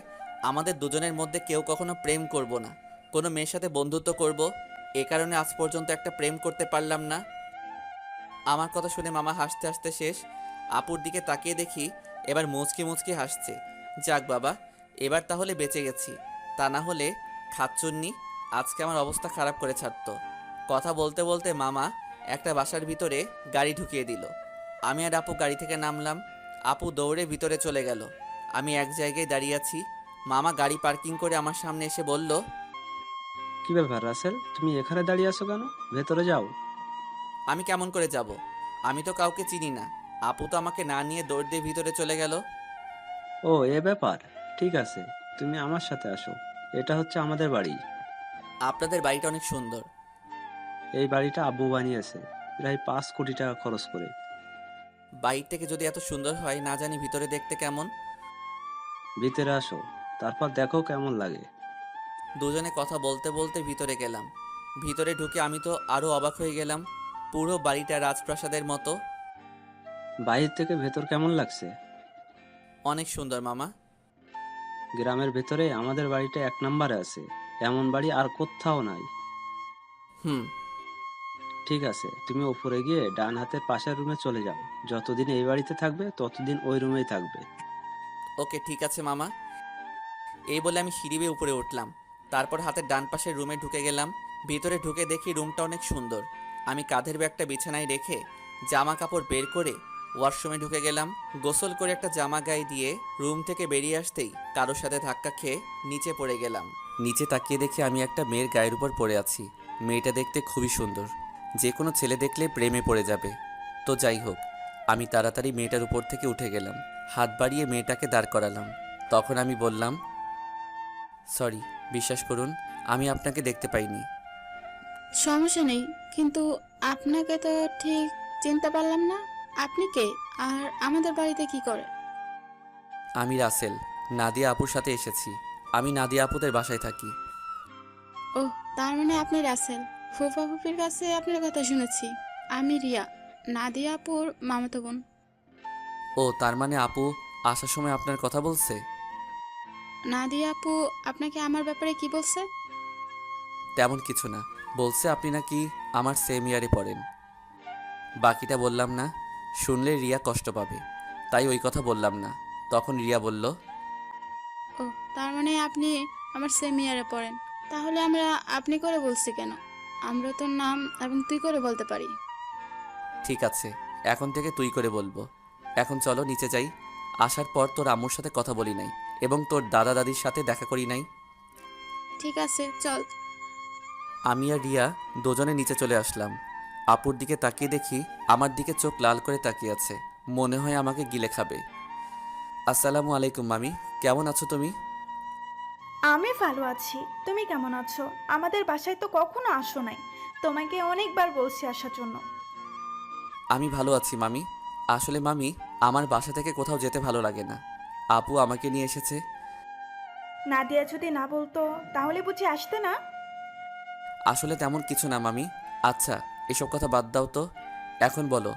আমাদের দুজনের মধ্যে কেউ কখনো প্রেম করব না, কোনো মেয়ের সাথে বন্ধুত্ব করব। এ কারণে আজ পর্যন্ত একটা প্রেম করতে পারলাম না। আমার কথা শুনে মামা হাসতে হাসতে শেষ। আপুর দিকে তাকিয়ে দেখি এবার মুচকি মুচকি হাসছে। যাক বাবা, এবার তাহলে বেঁচে গেছি। তা না হলে খাচ্চুন্নি আজকে আমার অবস্থা খারাপ করে ছাড়তো। কথা বলতে বলতে মামা একটা বাসার ভিতরে গাড়ি ঢুকিয়ে দিল। আমি আর আপু গাড়ি থেকে নামলাম। আপু দৌড়ে ভিতরে চলে গেল। আমি এক জায়গায় দাঁড়িয়ে আছি। মামা গাড়ি পার্কিং করে আমার সামনে এসে বলল, কি ব্যাপার রাসেল, তুমি এখানে দাঁড়িয়ে আছো কেন? ভেতরে যাও। আমি কেমন করে যাব? আমি তো কাউকে চিনি না। আপু তো আমাকে না নিয়ে দৌড় দিয়ে ভিতরে চলে গেল। ও, এ ব্যাপার। ঠিক আছে, তুমি আমার সাথে আসো। এটা হচ্ছে আমাদের বাড়ি। আপনাদের বাড়িটা অনেক সুন্দর। এই বাড়িটা আব্বু বানিয়েছে, প্রায় 5 কোটি টাকা খরচ করে। বাইরে থেকে যদি এত সুন্দর হয়, না জানি ভিতরে দেখতে কেমন। ভিতরে আসো, তারপর দেখো কেমন লাগে। দুজনে কথা বলতে বলতে ভিতরে গেলাম। ভিতরে ঢুকে আমি তো আরো অবাক হয়ে গেলাম। পুরো বাড়িটা রাজপ্রাসাদের মতো। বাইরে থেকে ভেতর কেমন লাগছে? অনেক সুন্দর মামা। গ্রামের ভেতরে আমাদের বাড়িটা 1 নম্বরে আছে। এমন বাড়ি আর কোথাও নাই। হুম। ঠিক আছে, তুমি উপরে গিয়ে ডান হাতের পাশের রুমে চলে যাও। যতদিন এই বাড়িতে থাকবে ততদিন ওই রুমেই থাকবে। ওকে ঠিক আছে মামা। এই বলে আমি সিঁড়ি বেয়ে উপরে উঠলাম। তারপর হাতের ডান পাশের রুমে ঢুকে গেলাম। ভিতরে ঢুকে দেখি রুমটা অনেক সুন্দর। আমি কাঁধের ব্যাগটা বিছানায় রেখে জামা কাপড় বের করে ওয়াশরুমে ঢুকে গেলাম। গোসল করে একটা জামা গায়ে দিয়ে রুম থেকে বেরিয়ে আসতেই কারোর সাথে ধাক্কা খেয়ে নিচে পড়ে গেলাম। নিচে তাকিয়ে দেখি আমি একটা মেয়ের গায়ের উপর পড়ে আছি। মেয়েটা দেখতে খুবই সুন্দর, যে কোনো ছেলে দেখলে প্রেমে পড়ে যাবে। তো যাই হোক, আমি তাড়াতাড়ি মেয়েটার উপর থেকে উঠে গেলাম। হাত বাড়িয়ে মেয়েটাকে দাঁড় করালাম। তখন আমি বললাম, সরি, বিশ্বাস করুন আমি আপনাকে দেখতে পাইনি। সমস্যা নেই, কিন্তু আপনাকে তো ঠিক চিনতে পারলাম না। আপনি কে? আর আমাদের বাড়িতে কি করে? আমি রাসেল, নাদিয়া আপুর সাথে এসেছি। আমি নাদিয়া আপুদের বাসায় থাকি। ও, তার মানে আপনি রাসেল। ফুফা ফুফির কাছে আপনার কথা শুনেছি। আমি রিয়া, নাদিয়া আপুর মামাতো বোন। ও তার মানে আপু আসার সময় আপনার কথা বলছে? নাদিয়া আপু আপনাকে আমার ব্যাপারে কি বলছে? তেমন কিছু না, বলছে আপনি নাকি আমার সেম ইয়ারে পড়েন। বাকিটা বললাম না, শুনলে রিয়া কষ্ট পাবে, তাই ওই কথা বললাম না। তখন রিয়া বলল, ও, তার মানে আপনি আমার সেম ইয়ারে পড়েন। তাহলে আমরা আপনি করে বলছি কেন? আমরা তোর নাম এবং তুই করে বলতে পারি। ঠিক আছে, এখন থেকে তুই করে বলবো। এখন চলো নিচে যাই। আসার পর তোর আম্মুর সাথে কথা বলি নাই এবং তোর দাদা দাদির সাথে দেখা করি নাই। ঠিক আছে, চল। আমি আর রিয়া দুজনে নিচে চলে আসলাম। আপুর দিকে তাকিয়ে দেখি আমার দিকে চোখ লাল করে তাকিয়ে আছে, মনে হয় আমাকে গিলে খাবে। আসসালামু আলাইকুম মামি, কেমন আছো তুমি? আমি ভালো আছি। তুমি কেমন আছো? আমাদের বাসায় তো কখনো আসো নাই। তোমাকে অনেকবার বলছি আসার জন্য। আমি ভালো আছি মামি। আসলে মামি, আমার বাসা থেকে কোথাও যেতে ভালো লাগে না। আপু আমাকে নিয়ে এসেছে। নাদিয়া যদি না বলতো তাহলে বুঝি আসতে না? আসলে তেমন কিছু না মামি। আচ্ছা, এসব কথা বাদ দাও তো। এখন বলো,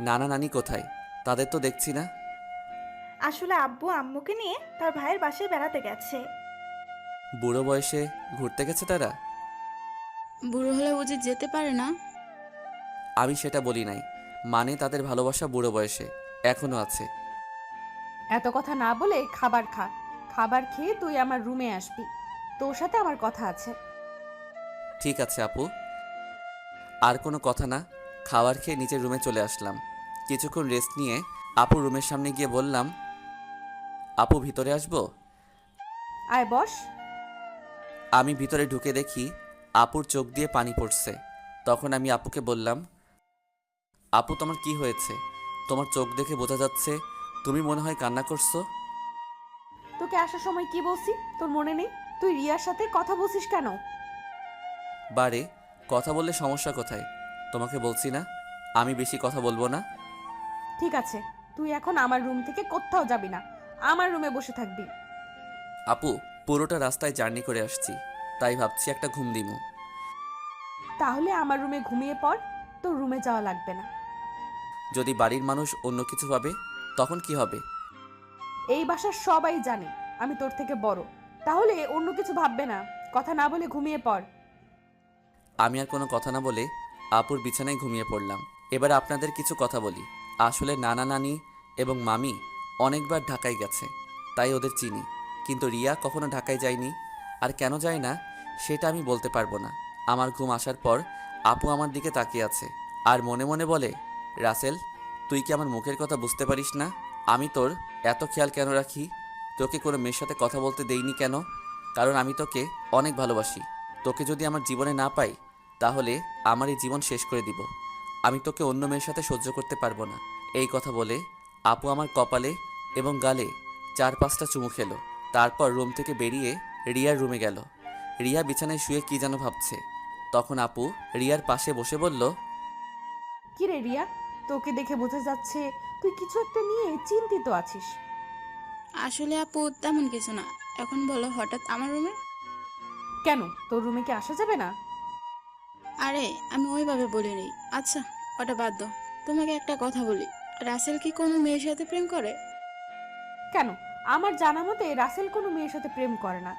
নানা নানি কোথায়? তাদের তো দেখছি না। আসলে আব্বু আম্মুকে নিয়ে তার ভাইয়ের বাসায় বেড়াতে গেছে। বুড়ো বয়সে ঘুরতে গেছে তারা? বুড়ো হলে বুঝি যেতে পারে না? আমি সেটা বলি নাই। মানে তাদের ভালোবাসা বুড়ো বয়সে এখনো আছে। এত কথা না বলে খাবার খা। খাবার খেয়ে তুই আমার রুমে আসবি, তোর সাথে আমার কথা আছে। ঠিক আছে আপু। আর কোনো কথা না। খাবার খেয়ে নিচের রুমে চলে আসলাম। কিছুক্ষণ রেস্ট নিয়ে আপু রুমের সামনে গিয়ে বললাম, আপু ভিতরে আসবো? আয় বস। আমি ভিতরে ঢুকে দেখি আপুর চোখ দিয়ে পানি পড়ছে। তখন আমি আপুকে বললাম, আপু তোমার কি হয়েছে? তোমার চোখ দেখে বোঝা যাচ্ছে তুমি মনে হয় কান্না করছো। তোকে আসার সময় কি বলছি তোর মনে নেই? তুই রিয়ার সাথে কথা বলছিস কেন? বারে, কথা বললে সমস্যা কোথায়? তোমাকে বলছি না আমি বেশি কথা বলবো না। ঠিক আছে, তুই এখন আমার রুম থেকে কোথাও যাবি না, আমার রুমে বসে থাকবি। আপু, পুরোটা রাস্তায় জার্নি করে আসছি, তাই ভাবছি একটা ঘুম দিমু। তাহলে আমার রুমে ঘুমিয়ে পড়, তোর রুমে যাওয়া লাগবে না। যদি বাড়ির মানুষ অন্য কিছু ভাবে তখন কি হবে? এই বাসার সবাই জানে আমি তোর থেকে বড়, তাহলে অন্য কিছু ভাববে না। কথা না বলে ঘুমিয়ে পড়। আমি আর কোনো কথা না বলে আপুর বিছানায় ঘুমিয়ে পড়লাম। এবার আপনাদের কিছু কথা বলি। আসলে নানা নানি এবং মামি অনেকবার ঢাকায় গেছে, তাই ওদের চিনি। কিন্তু রিয়া কখনো ঢাকায় যায়নি। আর কেন যায় না সেটা আমি বলতে পারবো না। আমার ঘুম আসার পর আপু আমার দিকে তাকিয়ে আছে আর মনে মনে বলে, রাসেল, তুই কি আমার মুখের কথা বুঝতে পারিস না? আমি তোর এত খেয়াল কেন রাখি? তোকে কোনো মেয়ের সাথে কথা বলতে দেইনি কেন? কারণ আমি তোকে অনেক ভালোবাসি। তোকে যদি আমার জীবনে না পাই তাহলে আমার এই জীবন শেষ করে দিব। আমি তোকে অন্য মেয়ের সাথে সহ্য করতে পারবো না। এই কথা বলে আপু আমার কপালে এবং গালে 4-5টা চুমু খেলো। তারপর রুম থেকে বেরিয়ে রিয়ার রুমে গেল। রিয়া বিছানায় শুয়ে কি যেন ভাবছে। তখন আপু রিয়ার পাশে বসে বলল, কি রে রিয়া, তোকে দেখে বোঝা যাচ্ছে তুই কিছু একটা নিয়ে চিন্তিত আছিস। আসলে আপু তেমন কিছু না। এখন বলো হঠাৎ আমার রুমে? কেন, তোর রুমে কি আসা যাবে না? আরে আমি ওইভাবে বলিনি। আচ্ছা, ওটা বাদ দাও। তোমাকে একটা কথা বলি, রাসেল কি কোনো মেয়ের সাথে প্রেম করে? কেন, আমার জানা মতে রাসেল কোনো মেয়ের সাথে প্রেম করে না।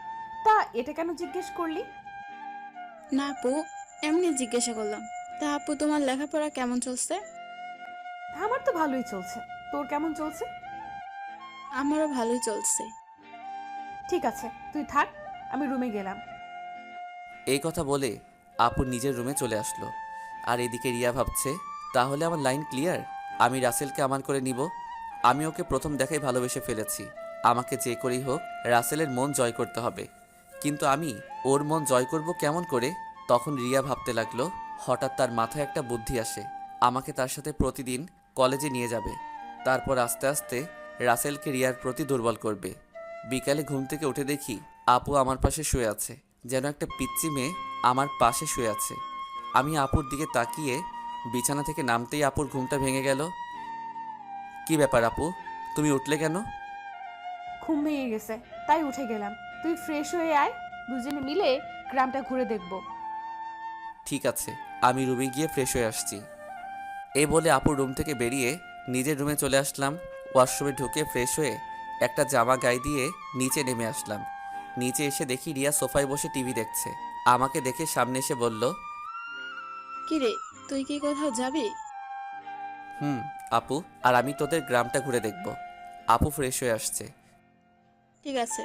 তা এটা কেন জিজ্ঞেস করলি? না আপু, এমনি জিজ্ঞাসা করলাম। তা আপু তোমার লেখাপড়া কেমন চলছে? আমার তো ভালোই চলছে, তোর কেমন চলছে? আমারও ভালোই চলছে। ঠিক আছে, তুই থাক, আমি রুমে গেলাম। এই কথা বলে আপু নিজের রুমে চলে আসলো। আর এদিকে রিয়া ভাবছে, তাহলে আমার লাইন ক্লিয়ার। আমি রাসেলকে আমার করে নিব। আমি ওকে প্রথম দেখাই ভালোবেসে ফেলেছি। আমাকে যে করেই হোক রাসেলের মন জয় করতে হবে। কিন্তু আমি ওর মন জয় করব কেমন করে? তখন রিয়া ভাবতে লাগলো। হঠাৎ তার মাথায় একটা বুদ্ধি আসে, আমাকে তার সাথে প্রতিদিন কলেজে নিয়ে যাবে। তারপর আস্তে আস্তে রাসেলকে রিয়ার প্রতি দুর্বল করবে। বিকালে ঘুম থেকে উঠে দেখি আপু আমার পাশে শুয়ে আছে, যেন একটা পিচ্চি মেয়ে আমার পাশে শুয়ে আছে। আমি আপুর দিকে তাকিয়ে বিছানা থেকে নামতেই আপুর ঘুমটা ভেঙে গেল। কি ব্যাপার আপু, তুমি উঠলে কেন? ঘুম ভেঙে গেছে, তাই উঠে গেলাম। তুই ফ্রেশ হয়ে আয়, দুজনে মিলে গ্রামটা ঘুরে দেখব। ঠিক আছে, আমি রুমে গিয়ে ফ্রেশ হয়ে আসছি। এই বলে আপুর রুম থেকে বেরিয়ে নিজের রুমে চলে আসলাম। ওয়াশরুমে ঢুকে ফ্রেশ হয়ে একটা জামা গায়ে দিয়ে নিচে নেমে আসলাম। নিচে এসে দেখি রিয়া সোফায় বসে টিভি দেখছে। আমাকে দেখে সামনে এসে বলল, কি রে, তুই কি কোথাও যাবি? হুম আপু, আর আমি তোদের গ্রামটা ঘুরে দেখব। আপু ফ্রেশ হয়ে আসছে। ঠিক আছে,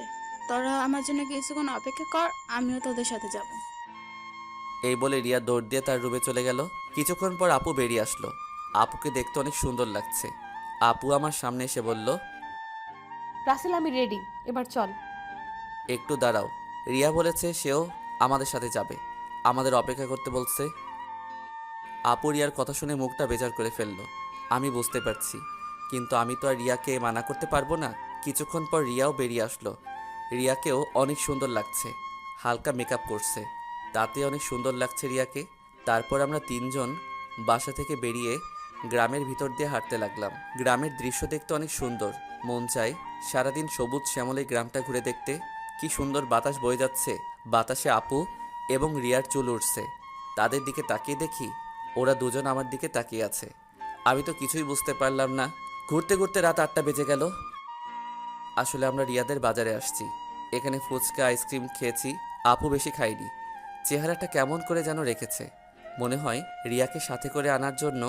তোরা আমার জন্য কিছুক্ষণ অপেক্ষা কর, আমিও তোদের সাথে যাব। এই বলে রিয়া দৌড় দিয়ে তার রুমে চলে গেল। কিছুক্ষণ পর আপু বেরিয়ে আসলো। আপুকে দেখতে অনেক সুন্দর লাগছে। আপু আমার সামনে এসে বলল, রাসেল আমি রেডি, এবার চল। একটু দাঁড়াও। রিয়া বলেছে সেও আমাদের সাথে যাবে, আমাদের অপেক্ষা করতে বলছে। আপু রিয়ার কথা শুনে মুখটা বেজার করে ফেললো। আমি বুঝতে পারছি, কিন্তু আমি তো আর রিয়াকে মানা করতে পারবো না। কিছুক্ষণ পর রিয়াও বেরিয়ে আসলো। রিয়াকেও অনেক সুন্দর লাগছে, হালকা মেকআপ করছে, তাতে অনেক সুন্দর লাগছে রিয়াকে। তারপর আমরা তিনজন বাসা থেকে বেরিয়ে গ্রামের ভিতর দিয়ে হাঁটতে লাগলাম। গ্রামের দৃশ্য দেখতে অনেক সুন্দর, মন চায় সারাদিন সবুজ শ্যামলে গ্রামটা ঘুরে দেখতে। কি সুন্দর বাতাস বয়ে যাচ্ছে, বাতাসে আপু এবং রিয়ার চুল উঠছে। তাদের দিকে তাকিয়ে দেখি ওরা দুজন আমার দিকে তাকিয়ে আছে। আমি তো কিছুই বুঝতে পারলাম না। ঘুরতে ঘুরতে রাত 8টা বেজে গেল। আসলে আমরা রিয়াদের বাজারে আসছি। এখানে ফুচকা আইসক্রিম খেয়েছি। আপু বেশি খাইনি। চেহারাটা কেমন করে যেন রেখেছে। মনে হয় রিয়াকে সাথে করে আনার জন্য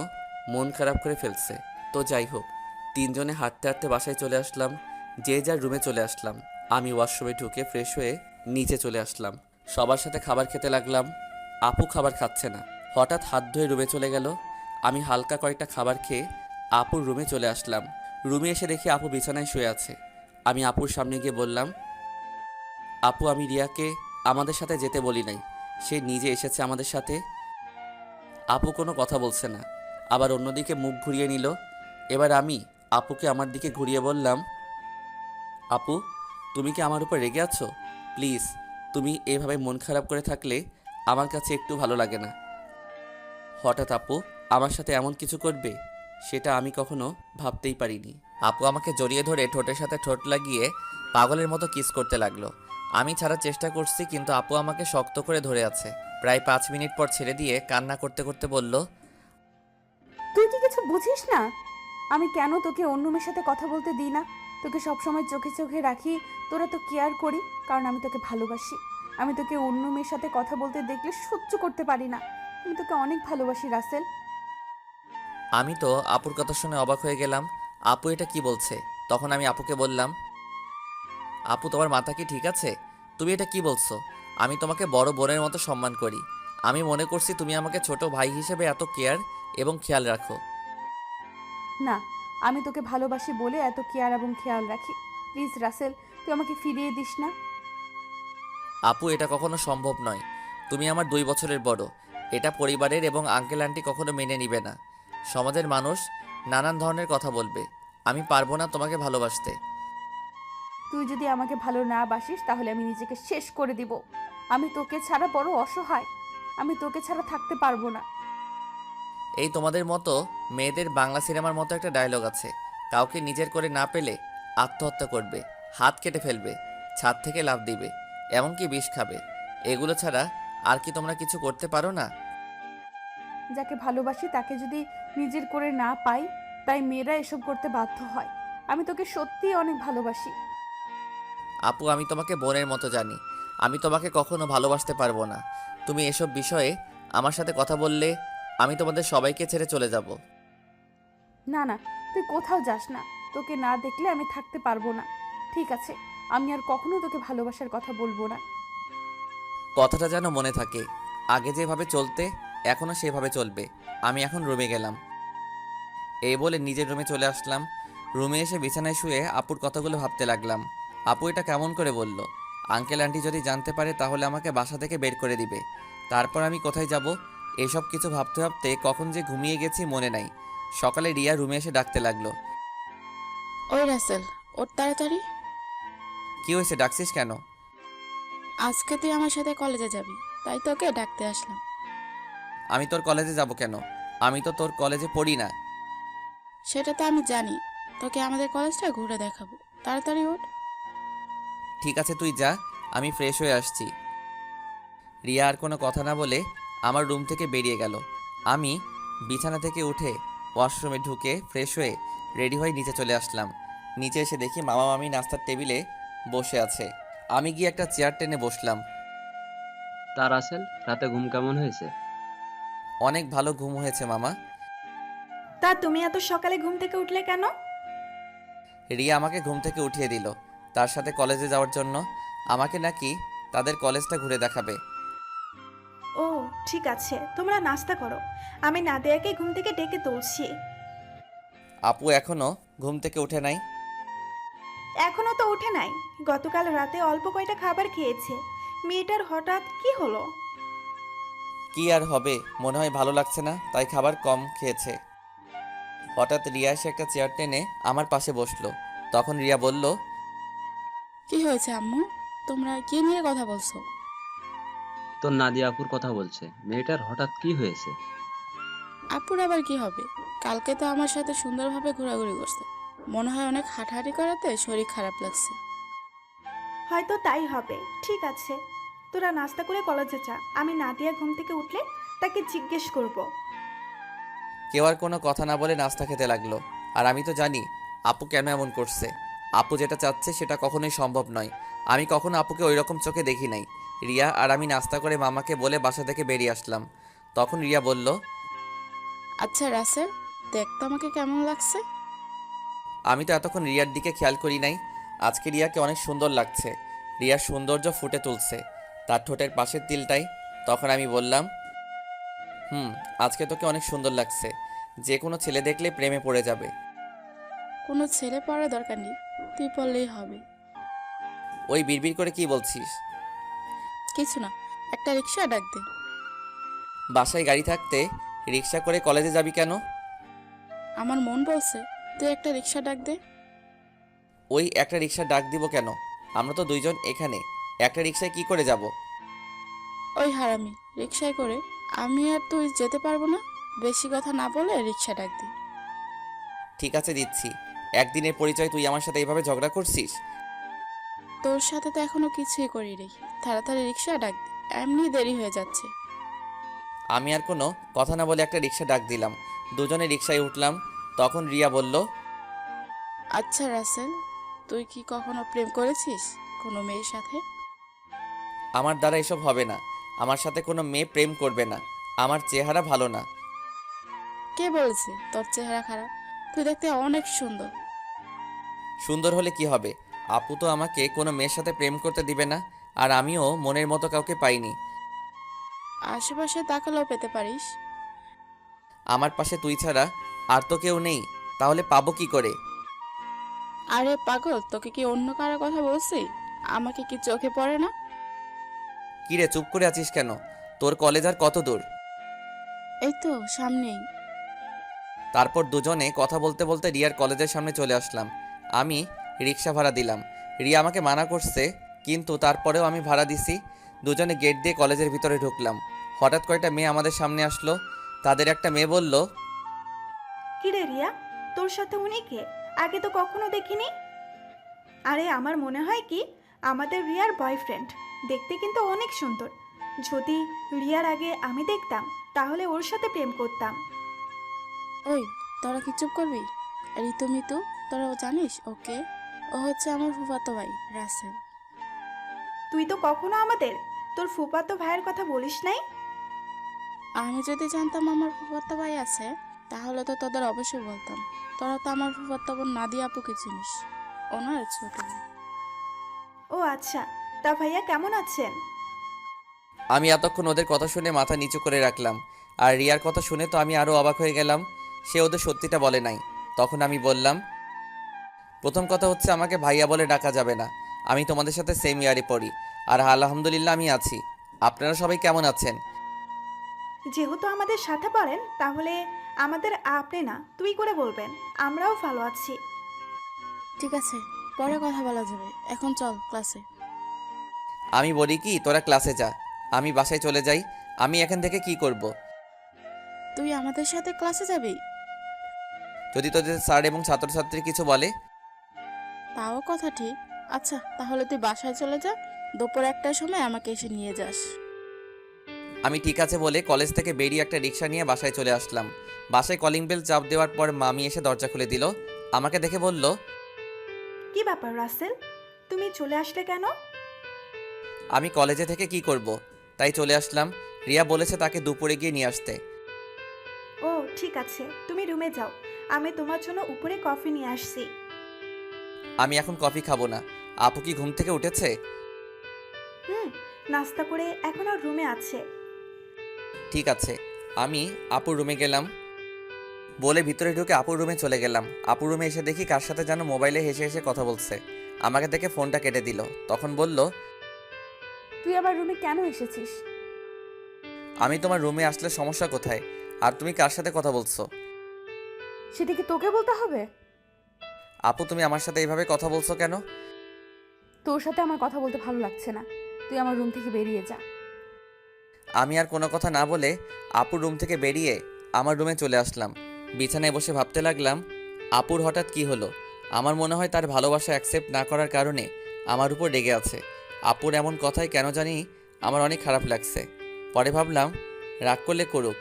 মন খারাপ করে ফেলছে। তো যাই হোক, তিনজনে হাঁটতে হাঁটতে বাসায় চলে আসলাম। যে যার রুমে চলে আসলাম। আমি ওয়াশরুমে ঢুকে ফ্রেশ হয়ে নিচে চলে আসলাম। সবার সাথে খাবার খেতে লাগলাম। আপু খাবার খাচ্ছে না। হঠাৎ হাত ধুয়ে রুমে চলে গেল। আমি হালকা কয়েকটা খাবার খেয়ে আপুর রুমে চলে আসলাম। রুমে এসে দেখি আপু বিছানায় শুয়ে আছে। আমি আপুর সামনে গিয়ে বললাম, আপু আমি রিয়াকে আমাদের সাথে যেতে বলি নাই, সে নিজে এসেছে আমাদের সাথে। আপু কোনো কথা বলছে না, আবার অন্যদিকে মুখ ঘুরিয়ে নিল। এবার আমি আপুকে আমার দিকে ঘুরিয়ে বললাম, আপু তুমি কি আমার উপর রেগে আছো? প্লিজ, তুমি এভাবে মন খারাপ করে থাকলে আমার কাছে একটু ভালো লাগে না। হঠাৎ আপু আমার সাথে এমন কিছু করবে সেটা আমি কখনো ভাবতেই পারিনি। আপু আমাকে জড়িয়ে ধরে ঠোঁটের সাথে ঠোঁট লাগিয়ে পাগলের মতো কিস করতে লাগলো। আমি ছাড়ার চেষ্টা করছি, কিন্তু আপু আমাকে শক্ত করে ধরে আছে। প্রায় 5 মিনিট পর ছেড়ে দিয়ে কান্না করতে করতে বলল, তুই কি কিছু বুঝিস না? আমি কেন তোকে অন্য মেয়ের সাথে কথা বলতে দিই না? তোকে সবসময় চোখে চোখে রাখি, তোরা তো কেয়ার করি, কারণ আমি তোকে ভালোবাসি। আমি তোকে অন্য মেয়ের সাথে কথা বলতে দেখলে সহ্য করতে পারি না। আমি তোকে অনেক ভালোবাসি রাসেল। আমি তো আপুর কথা শুনে অবাক হয়ে গেলাম। আপু এটা কি বলছে? তখন আমি আপুকে বললাম, আপু তোমার মাথা কি ঠিক আছে? তুমি এটা কি বলছো? আমি তোমাকে বড় বোনের মতো সম্মান করি। আমি মনে করছি তুমি আমাকে ছোট ভাই হিসেবে এত কেয়ার এবং খেয়াল রাখো। না, আমি তোকে ভালোবাসি বলে এত কেয়ার এবং খেয়াল রাখি। প্লিজ রাসেল, তুই আমাকে ফিরিয়ে দিস না। আপু এটা কখনো সম্ভব নয়। তুমি আমার 2 বছরের বড়। এটা পরিবারের এবং আঙ্কেল আন্টি কখনো মেনে নিবে না। সমাজের মানুষ নানান ধরনের কথা বলবে। আমি পারবো না তোমাকে ভালোবাসতে। তুই যদি আমাকে ভালো না বাসিস তাহলে আমি নিজেকে শেষ করে দিব। আমি তোকে ছাড়া বড় অসহায়। আমি তোকে ছাড়া থাকতে পারবো না। এই তোমাদের মতো মেয়েদের বাংলা সিনেমার মতো একটা ডায়লগ আছে, কাউকে নিজের করে না পেলে আত্মহত্যা করবে, হাত কেটে ফেলবে, ছাদ থেকে লাফ দিবে, এমনকি বিষ খাবে। এগুলো ছাড়া আর কি তোমরা কিছু করতে পারো না? যাকে ভালোবাসি তাকে যদি নিজের করে না পাই, তাই মেয়েরা এসব করতে বাধ্য হয়। আমি তোকে সত্যিই অনেক ভালোবাসি। আপু আমি তোমাকে বোনের মতো জানি। আমি তোমাকে কখনো ভালোবাসতে পারবো না। তুমি এসব বিষয়ে আমার সাথে কথা বললে আমি তোমাদের সবাইকে ছেড়ে চলে যাব। না না, তুই কোথাও যাস না। তোকে না দেখলে আমি থাকতে পারবো না। ঠিক আছে, আমি আর কখনো তোকে ভালোবাসার কথা বলবো না। কথাটা যেন মনে থাকে। আগে যেভাবে চলতে এখনও সেভাবে চলবে। আমি এখন রুমে গেলাম। এই বলে নিজের রুমে চলে আসলাম। রুমে এসে বিছানায় শুয়ে আপুর কথাগুলো ভাবতে লাগলাম। আপু এটা কেমন করে বলল? আঙ্কেল আন্টি যদি জানতে পারে তাহলে আমাকে বাসা থেকে বের করে দিবে। তারপর আমি কোথায় যাব? এসব কিছু ভাবতে ভাবতে কখন যে ঘুমিয়ে গেছি মনে নাই। সকালে রিয়া রুমে এসে ডাকতে লাগলো। ওই রাসেল, ওর তাড়াতাড়ি। কি হয়েছে, ডাকছিস কেন? আজকে তুই আমার সাথে কলেজে যাবি, তাই তোকে ডাকতে আসলাম। আমি তোর কলেজে যাব কেন? আমি তো তোর কলেজে পড়ি না। সেটা তো আমি জানি, তোকে আমাদের কলেজটা ঘুরে দেখাবো। তাড়াতাড়ি ওঠ। ঠিক আছে তুই যা, আমি ফ্রেশ হয়ে আসছি। রিয়া আর কোনো কথা না বলে আমার রুম থেকে বেরিয়ে গেল। আমি বিছানা থেকে উঠে ওয়াশরুমে ঢুকে ফ্রেশ হয়ে রেডি হয়ে নিচে চলে আসলাম। নিচে এসে দেখি মামা মামি নাস্তার টেবিলে বসে আছে। আমি গিয়ে একটা চেয়ার টেনে বসলাম। তা রাসেল, রাতে ঘুম কেমন হয়েছে? অনেক ভালো ঘুম হয়েছে মামা। তা তুমি এত সকালে ঘুম থেকে উঠলে কেন? রিয়া আমাকে ঘুম থেকে উঠিয়ে দিল তার সাথে কলেজে যাওয়ার জন্য। আমাকে নাকি তাদের কলেজটা ঘুরে দেখাবে। ও ঠিক আছে, তোমরা নাস্তা করো, আমি নাদিয়াকে ঘুম থেকে ডেকে তুলছি। আপু এখনো ঘুম থেকে উঠে নাই? এখনো তো উঠে নাই। গতকাল রাতে অল্প কয়টা খাবার খেয়েছে। মেয়েটার হঠাৎ কি হলো? কি আর হবে, মনে হয় ভালো লাগছে না তাই খাবার কম খেয়েছে। হঠাৎ রিয়া এসে একটা চেয়ার টেনে আমার পাশে বসলো। তখন রিয়া বলল, কি হয়েছে আম্মু? তোমরা কি নিয়ে কথা বলছো? তোর নাদিয়া আপুর কথা বলছে। মেয়েটার হঠাৎ কি হয়েছে? আপুর আবার কি হবে? কালকে তো আমার সাথে সুন্দরভাবে ঘোরাঘুরি করছে। মনে হয় অনেক হাঁটাহাঁটি করাতে শরীর খারাপ লাগছে। হয়তো তাই হবে। ঠিক আছে, তোরা নাস্তা করে কলেজে যা, আমি নাদিয়া ঘুম থেকে উঠলে তাকে জিজ্ঞেস করব। কেউ আর কোনো কথা না বলে নাস্তা খেতে লাগলো। আর আমি তো জানি আপু কেন এমন করছে। আপু যেটা চাচ্ছে সেটা কখনোই সম্ভব নয়। আমি কখনো আপুকে ওই রকম চোখে দেখি নাই। রিয়া আর আমি নাস্তা করে মামাকে বলে বাসা থেকে বেরিয়ে আসলাম। তখন রিয়া বলল, আচ্ছা রাসেল, দেখ তো আমাকে কেমন লাগছে। আমি তো এতক্ষণ রিয়ার দিকে খেয়াল করি নাই। আজকে রিয়াকে অনেক সুন্দর লাগছে। রিয়ার সৌন্দর্য ফুটে তুলছে তার ঠোঁটের পাশের তিলটাই। তখন আমি বললাম, আজকে তোকে অনেক সুন্দর লাগছে। যে কোনো ছেলে দেখলে প্রেমে পড়ে যাবে। কোনো ছেলে পড়ার দরকার নেই, তুই পড়লেই হবে। ওই বিড়বিড় করে কি বলছিস? কিছু না, একটা রিক্সা ডাক দে। বাসায় গাড়ি থাকতে রিক্সা করে কলেজে যাবি কেন? আমার মন বলছে তুই একটা রিক্সা ডাক দে। ওই একটা রিক্সা ডাক দিব কেন? আমরা তো দুইজন এখানে, একটা রিক্সায় কি করে যাব? ওই হারামি, রিক্সায় করে আমি আর তুই যেতে পারবো না। বেশি কথা না বলে রিক্সা ডাক দে। ঠিক আছে দিচ্ছি। একদিনের পরিচয় তুই আমার সাথে এইভাবে ঝগড়া করছিস? তোর সাথে তো এখনো কিছুই করি রে। তাড়াতাড়ি রিক্সা ডাক দে, এমনি দেরি হয়ে যাচ্ছে। আমি আর কোনো কথা না বলে একটা রিক্সা ডাক দিলাম। দুজনে রিক্সায় উঠলাম। তখন রিয়া বলল, আচ্ছা রাসেল, তুই কি কখনো প্রেম করেছিস কোনো মেয়ের সাথে? আমার দ্বারা এসব হবে না। আমার সাথে কোনো মেয়ে প্রেম করবে না। আমার চেহারা ভালো না। কে বলেছে তোর চেহারা খারাপ? তুই দেখতে অনেক সুন্দর। সুন্দর হলে কি হবে? আপু তো আমাকে কোনো মেয়ের সাথে প্রেম করতে দিবে না। আর আমিও মনের মতো কাউকে পাইনি। আশেপাশে তাকালেও পেতে পারিস। আমার পাশে তুই ছাড়া আর তো কেউ নেই। তাহলে পাবো কি করে? আরে পাগল, তোকে কি অন্য কারো কথা বলছি? আমাকে কি চোখে পড়ে না? কিরে চুপ করে আছিস কেন? তোর কলেজ আর কত দূর? এই তো সামনেই। তারপর দুজনে কথা বলতে বলতে রিয়ার কলেজের সামনে চলে আসলাম। আমি রিক্সা ভাড়া দিলাম। রিয়া আমাকে মানা করছে, কিন্তু তারপরেও আমি ভাড়া দিছি। দুজনে গেট দিয়ে কলেজের ভিতরে ঢুকলাম। হঠাৎ কয়টা মেয়ে আমাদের সামনে আসলো। তাদের একটা মেয়ে বলল, কিরে রিয়া, তোর সাথে উনি কে? আগে তো কখনো দেখিনি। আরে আমার মনে হয় কি আমাদের রিয়ার বয়ফ্রেন্ড। দেখতে কিন্তু অনেক সুন্দর। যদি রিয়ার আগে আমি দেখতাম তাহলে ওর সাথে প্রেম করতাম। ওই, তোরা কি চুপ করবি? ঋতু মিতু, তোরাও জানিস ওকে? ও হচ্ছে আমার ফুফাতো ভাই রাসেল। তুই তো কখনো আমাদের তোর ফুফাতো ভাইয়ের কথা বলিস নাই। আমি যদি জানতাম আমার ফুফাতো ভাই আছে, তাহলে তো তোদের অবশ্যই বলতাম। তোরা তো আমার ফুফাতো বোন নাদিয়া আপুকে চিনিস, ওনার ছোট ভাই। ও আচ্ছা, তা ভাইয়া কেমন আছেন? আমি এতক্ষণ ওদের কথা শুনে মাথা নিচু করে রাখলাম। আর রিয়ার কথা শুনে তো আমি আরও অবাক হয়ে গেলাম। সে ওদের সত্যিটা বলে নাই। তখন আমি বললাম, প্রথম কথা হচ্ছে আমাকে ভাইয়া বলে ডাকা যাবে না। আমি তোমাদের সাথে সেম ইয়ারে পড়ি। আর আলহামদুলিল্লাহ আমি আছি। আপনারা সবাই কেমন আছেন? যেহেতু আমাদের সাথে পড়েন তাহলে আমাদের আপনি না তুই করে বলবেন। আমরাও ভালো আছি। ঠিক আছে, পরে কথা বলা যাবে, এখন চল ক্লাসে। আমি বলি কি, তোরা ক্লাসে যা, আমি বাসায় চলে যাই। আমি এখান থেকে কি করব? তুই আমাদের সাথে ক্লাসে যাবি? যদি তোদের স্যার এবং ছাত্রছাত্রী কিছু বলে? তাও কথা ঠিক। আচ্ছা তাহলে তুই বাসায় চলে যা, দুপুর 1টার সময় আমাকে এসে নিয়ে যাস। আমি ঠিক আছে বলে কলেজ থেকে বেরিয়ে একটা রিক্সা নিয়ে বাসায় চলে আসলাম। বাসায় কলিং বেল চাপ দেওয়ার পর মামি এসে দরজা খুলে দিল। আমাকে দেখে বলল, কি ব্যাপার রাসেল, তুমি চলে আসলে কেন? আমি কলেজে থেকে কি করব, তাই চলে আসলাম। রিয়া বলেছে তাকে দুপুরে গিয়ে নিয়ে আসতে। ও ঠিক আছে, তুমি রুমে যাও, আমি তোমার জন্য উপরে কফি নিয়ে আসছি। আমি এখন কফি খাবো না। আপু কি ঘুম থেকে উঠেছে? নাস্তা করে এখন আর রুমে আছে। ঠিক আছে। আমি আপুর রুমে গেলাম বলে ভিতরে ঢুকে আপুর রুমে চলে গেলাম। আপুর রুমে এসে দেখি কার সাথে যেন মোবাইলে হেসে হেসে কথা বলছে। আমাকে দেখে ফোনটা কেটে দিল। তখন বলল, তুই আবার রুমে কেন এসেছিস? আমি তোমার রুমে আসলে সমস্যা কোথায়? আর তুমি কার সাথে কথা বলছো? সেটা কি তোকে বলতে হবে? আপু তুমি আমার সাথে এইভাবে কথা বলছো কেন? তোর সাথে আমার কথা বলতে ভালো লাগছে না। তুই আমার রুম থেকে বেরিয়ে যা। আমি আর কোনো কথা না বলে আপুর রুম থেকে বেরিয়ে আমার রুমে চলে আসলাম। বিছানায় বসে ভাবতে লাগলাম, আপুর হঠাৎ কি হলো? আমার মনে হয় তার ভালোবাসা অ্যাকসেপ্ট না করার কারণে আমার উপর রেগে আছে। আপুর এমন কথায় কেন জানি আমার অনেক খারাপ লাগছে। পরে ভাবলাম রাগ করলে করুক,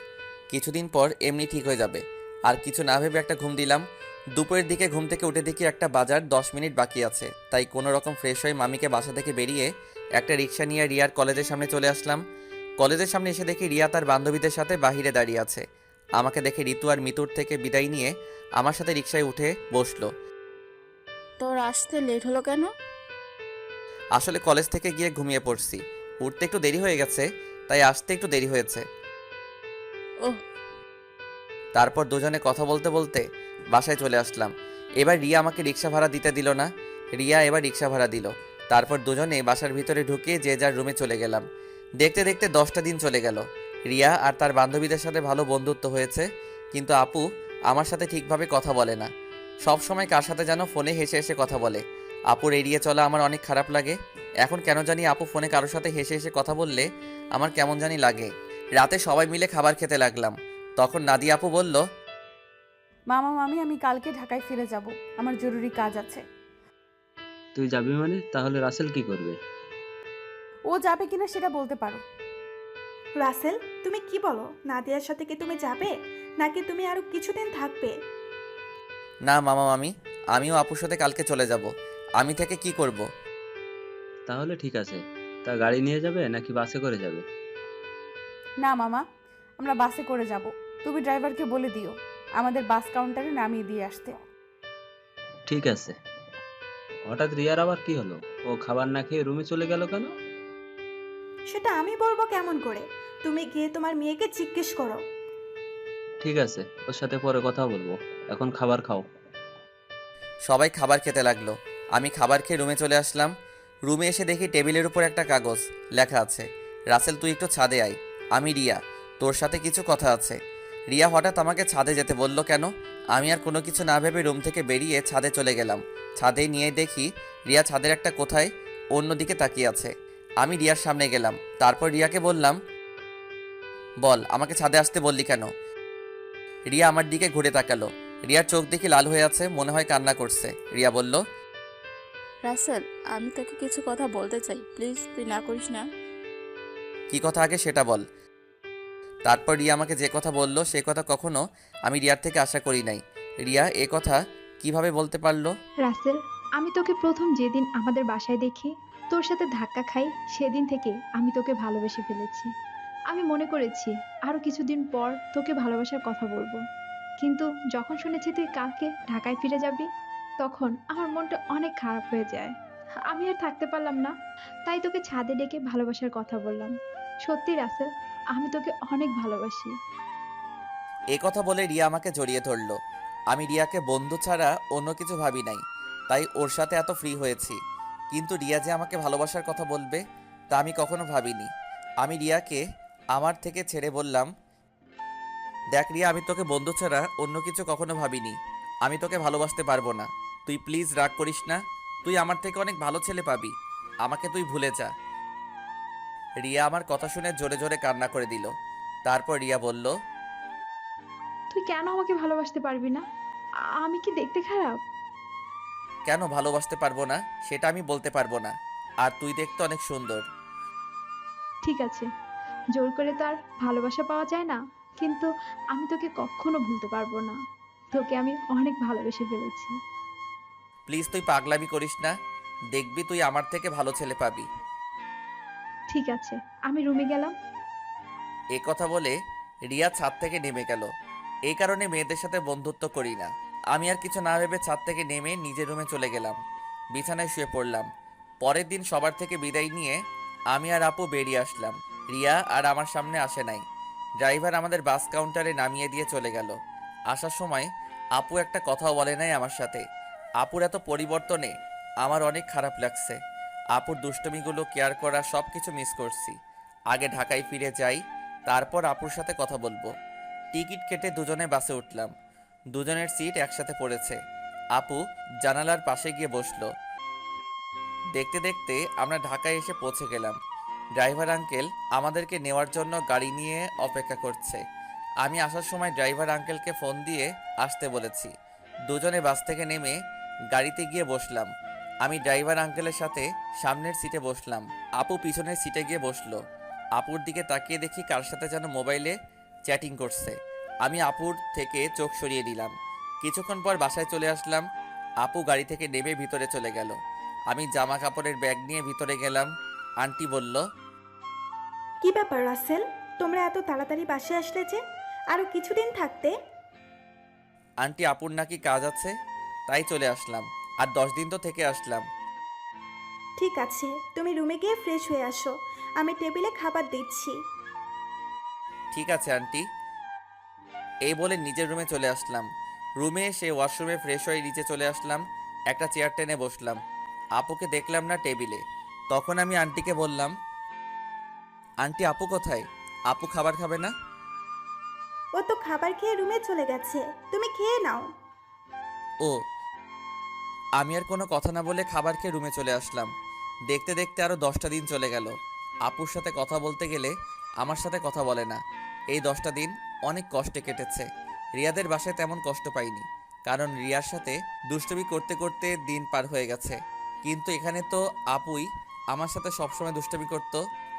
কিছুদিন পর এমনি ঠিক হয়ে যাবে। আর কিছু না ভেবে একটা ঘুম দিলাম। দুপুরের দিকে ঘুম থেকে উঠে দেখি একটা বাজার 10 মিনিট বাকি আছে, তাই কোনো রকম ফ্রেশ হয়ে মামিকে বাসা থেকে বেরিয়ে একটা রিক্সা নিয়ে রিয়ার কলেজের সামনে চলে আসলাম। কলেজের সামনে এসে দেখি রিয়া তার বান্ধবীদের সাথে বাহিরে দাঁড়িয়ে আছে। আমাকে দেখে ঋতু আর মিতুর থেকে বিদায় নিয়ে আমার সাথে রিক্সায় উঠে বসলো। তোর আসতে লেট হলো কেন? আসলে কলেজ থেকে গিয়ে ঘুমিয়ে পড়ছি, উঠতে একটু দেরি হয়ে গেছে, তাই আসতে একটু দেরি হয়েছে। ওহ, তারপর দুজনে কথা বলতে বলতে বাসায় চলে আসলাম। এবার রিয়া আমাকে রিক্সা ভাড়া দিতে দিল না, রিয়া এবার রিক্সা ভাড়া দিল। তারপর দুজনে বাসার ভিতরে ঢুকে যে যার রুমে চলে গেলাম। দেখতে দেখতে 10টা দিন চলে গেল। রিয়া আর তার বান্ধবীদের সাথে ভালো বন্ধুত্ব হয়েছে, কিন্তু আপু আমার সাথে ঠিকভাবে কথা বলে না। সব সময় কার সাথে যেন ফোনে হেসে হেসে কথা বলে। আপুর এড়িয়ে চলা আমার অনেক খারাপ লাগে। এখন কেন জানি আপু ফোনে কারোর সাথে হেসে হেসে কথা বললে আমার কেমন জানি লাগে। রাতে সবাই মিলে খাবার খেতে লাগলাম। তখন নাদিয়া আপু বলল, মামা মামি আমি কালকে ঢাকায় ফিরে যাব, আমার জরুরি কাজ আছে। তুই যাবি মানে? তাহলে রাসেল কি করবে? ও যাবে কিনা সেটা বলতে পারো। রাসেল, তুমি কি বলো? নাদিয়ার সাথে কি তুমি যাবে, নাকি তুমি আরো কিছুদিন থাকবে? না মামা মামি, আমিও আপুর সাথে কালকে চলে যাব। আমি থেকে কি করব? তাহলে ঠিক আছে। তা গাড়ি নিয়ে যাবে নাকি বাসে করে যাবে? না মামা, আমরা বাসে করে যাব। তুমি ড্রাইভারকে বলে দিও আমাদের বাস কাউন্টারে নামিয়ে দিয়ে আসতে। ঠিক আছে। হঠাৎ রিয়ার আবার কি হলো? ও খাবার না খেয়ে রুমে চলে গেল কেন? সেটা আমি বলবো কেমন করে? তুমি গিয়ে তোমার মেয়েকে জিজ্ঞেস করো। ঠিক আছে, ওর সাথে পরে কথা বলবো। এখন খাবার খাও। সবাই খাবার খেতে লাগলো। আমি খাবার খেয়ে রুমে চলে আসলাম। রুমে এসে দেখি টেবিলের উপর একটা কাগজ, লেখা আছে, রাসেল তুই একটু ছাদে আয়, আমি রিয়া, তোর সাথে কিছু কথা আছে। রিয়া হঠাৎ আমাকে ছাদে যেতে বলল কেন? আমি আর কোনো কিছু না ভেবে রুম থেকে বেরিয়ে ছাদে চলে গেলাম। ছাদে নিয়ে দেখি রিয়া ছাদের একটা কোথায় অন্যদিকে তাকিয়ে আছে। আমি রিয়ার সামনে গেলাম, তারপর রিয়াকে বললাম, বল আমাকে ছাদে আসতে বললি কেন? রিয়া আমার দিকে ঘুরে তাকালো। রিয়ার চোখ দেখি লাল হয়ে আছে, মনে হয় কান্না করছে। রিয়া বলল, রাসেল, আমি তোকে কিছু কথা বলতে চাই, প্লিজ তুই না করিস না। কি কথা আগে সেটা বল। তারপর রিয়া আমাকে যে কথা বলল সে কথা কখনো আমি রিয়ার থেকে আশা করি নাই। রিয়া এ কথা কিভাবে বলতে পারলো? রাসেল, আমি তোকে প্রথম যেদিন আমাদের বাসায় দেখি, তোর সাথে ধাক্কা খাই, সেদিন থেকে আমি তোকে ভালোবেসে ফেলেছি। আমি মনে করেছি আরো কিছুদিন পর তোকে ভালোবাসার কথা বলবো, কিন্তু যখন শুনেছি তুই কালকে ঢাকায় ফিরে যাবি, তখন আমার মনটা অনেক খারাপ হয়ে যায়। আমি আর থাকতে পারলাম না, তাই তোকে ছাদে ডেকে ভালোবাসার কথা বললাম। সত্যি রাসেল, আমি তোকে অনেক ভালোবাসি। এ কথা বলে রিয়া আমাকে জড়িয়ে ধরলো। আমি রিয়াকে বন্ধু ছাড়া অন্য কিছু ভাবি নাই, তাই ওর সাথে এত ফ্রি হয়েছি। কিন্তু রিয়া যে আমাকে ভালোবাসার কথা বলবে তা আমি কখনো ভাবিনি। আমি রিয়াকে আমার থেকে ছেড়ে বললাম, দেখ রিয়া, আমি তোকে বন্ধু ছাড়া অন্য কিছু কখনো ভাবিনি। আমি তোকে ভালোবাসতে পারবো না। তুই প্লিজ রাগ করিস না। তুই আমার থেকে অনেক ভালো ছেলে পাবি। আমাকে তুই ভুলে যা। রিয়া আমার কথা শুনে জোরে জোরে কান্না করে দিল। তারপর রিয়া বলল, তুই কেন আমাকে ভালোবাসতে পারবি না? আমি কি দেখতে খারাপ? কেন ভালোবাসতে পারবো না সেটা আমি বলতে পারবো না। আর তুই দেখতে অনেক সুন্দর। ঠিক আছে, জোর করে তো আর ভালোবাসা পাওয়া যায় না, কিন্তু আমি তোকে কখনো ভুলতে পারবো না। তোকে আমি অনেক ভালোবেসে ফেলেছি। প্লিজ তুই পাগলামি করিস না। দেখবি তুই আমার থেকে ভালো ছেলে পাবি। ঠিক আছে, আমি রুমে গেলাম। এ কথা বলে রিয়া ছাদ থেকে নেমে গেল। এই কারণে মেয়েদের সাথে বন্ধুত্ব করি না। আমি আর কিছু না ভেবে ছাদ থেকে নেমে নিজের রুমে চলে গেলাম। বিছানায় শুয়ে পড়লাম। পরের দিন সবার থেকে বিদায় নিয়ে আমি আর আপু বেরিয়ে আসলাম। রিয়া আর আমার সামনে আসে নাই। ড্রাইভার আমাদের বাস কাউন্টারে নামিয়ে দিয়ে চলে গেল। আসার সময় আপু একটা কথাও বলে নাই আমার সাথে। আপুর এত পরিবর্তনে আমার অনেক খারাপ লাগছে। আপুর দুষ্টমিগুলো কেয়ার করা সব কিছু মিস করছি। আগে ঢাকায় ফিরে যাই, তারপর আপুর সাথে কথা বলবো। টিকিট কেটে দুজনে বাসে উঠলাম। দুজনের সিট একসাথে পড়েছে। আপু জানালার পাশে গিয়ে বসলো। দেখতে দেখতে আমরা ঢাকায় এসে পৌঁছে গেলাম। ড্রাইভার আঙ্কেল আমাদেরকে নেওয়ার জন্য গাড়ি নিয়ে অপেক্ষা করছে। আমি আসার সময় ড্রাইভার আঙ্কেলকে ফোন দিয়ে আসতে বলেছি। দুজনে বাস থেকে নেমে গাড়িতে গিয়ে বসলাম। আমি ড্রাইভার আঙ্কেলের সাথে সামনের সিটে বসলাম, আপু পিছনের সিটে গিয়ে বসলো। আপুর দিকে তাকিয়ে দেখি কার সাথে যেন মোবাইলে চ্যাটিং করছে। আমি আপুর থেকে চোখ সরিয়ে দিলাম। কিছুক্ষণ পর বাসায় চলে আসলাম। আপু গাড়ি থেকে নেমে ভিতরে চলে গেল। আমি জামা কাপড়ের ব্যাগ নিয়ে ভিতরে গেলাম। আন্টি বলল, কি ব্যাপার রাসেল, তোমরা এত তাড়াতাড়ি বাসায় আসলে যে? আরো কিছুদিন থাকতে। আন্টি আপুর নাকি কাজ আছে, তাই চলে আসলাম। আর 10 দিন তো থেকে আসলাম। ঠিক আছে, তুমি রুমে গিয়ে ফ্রেশ হয়ে আসো, আমি টেবিলে খাবার দিচ্ছি। ঠিক আছে আন্টি। এই বলে নিজের রুমে চলে আসলাম। রুমে এসে ওয়াশরুমে ফ্রেশ হয়ে নিচে চলে আসলাম। একটা চেয়ার টেনে বসলাম। আপুকে দেখলাম না টেবিলে। তখন আমি আন্টিকে বললাম, আন্টি আপু কোথায়? আপু খাবার খাবে না? ও তো খাবার খেয়ে রুমে চলে গেছে, তুমি খেয়ে নাও। ও। আমি আর কোনো কথা না বলে খাবার খেয়ে রুমে চলে আসলাম। দেখতে দেখতে আরও 10টা দিন চলে গেল। আপুর সাথে কথা বলতে গেলে আমার সাথে কথা বলে না। এই 10টা দিন অনেক কষ্টে কেটেছে। রিয়াদের বাসায় তেমন কষ্ট পাইনি, কারণ রিয়ার সাথে দুষ্টুমি করতে করতে দিন পার হয়ে গেছে। কিন্তু এখানে তো আপুই আমার সাথে সবসময় দুষ্টুমি করত।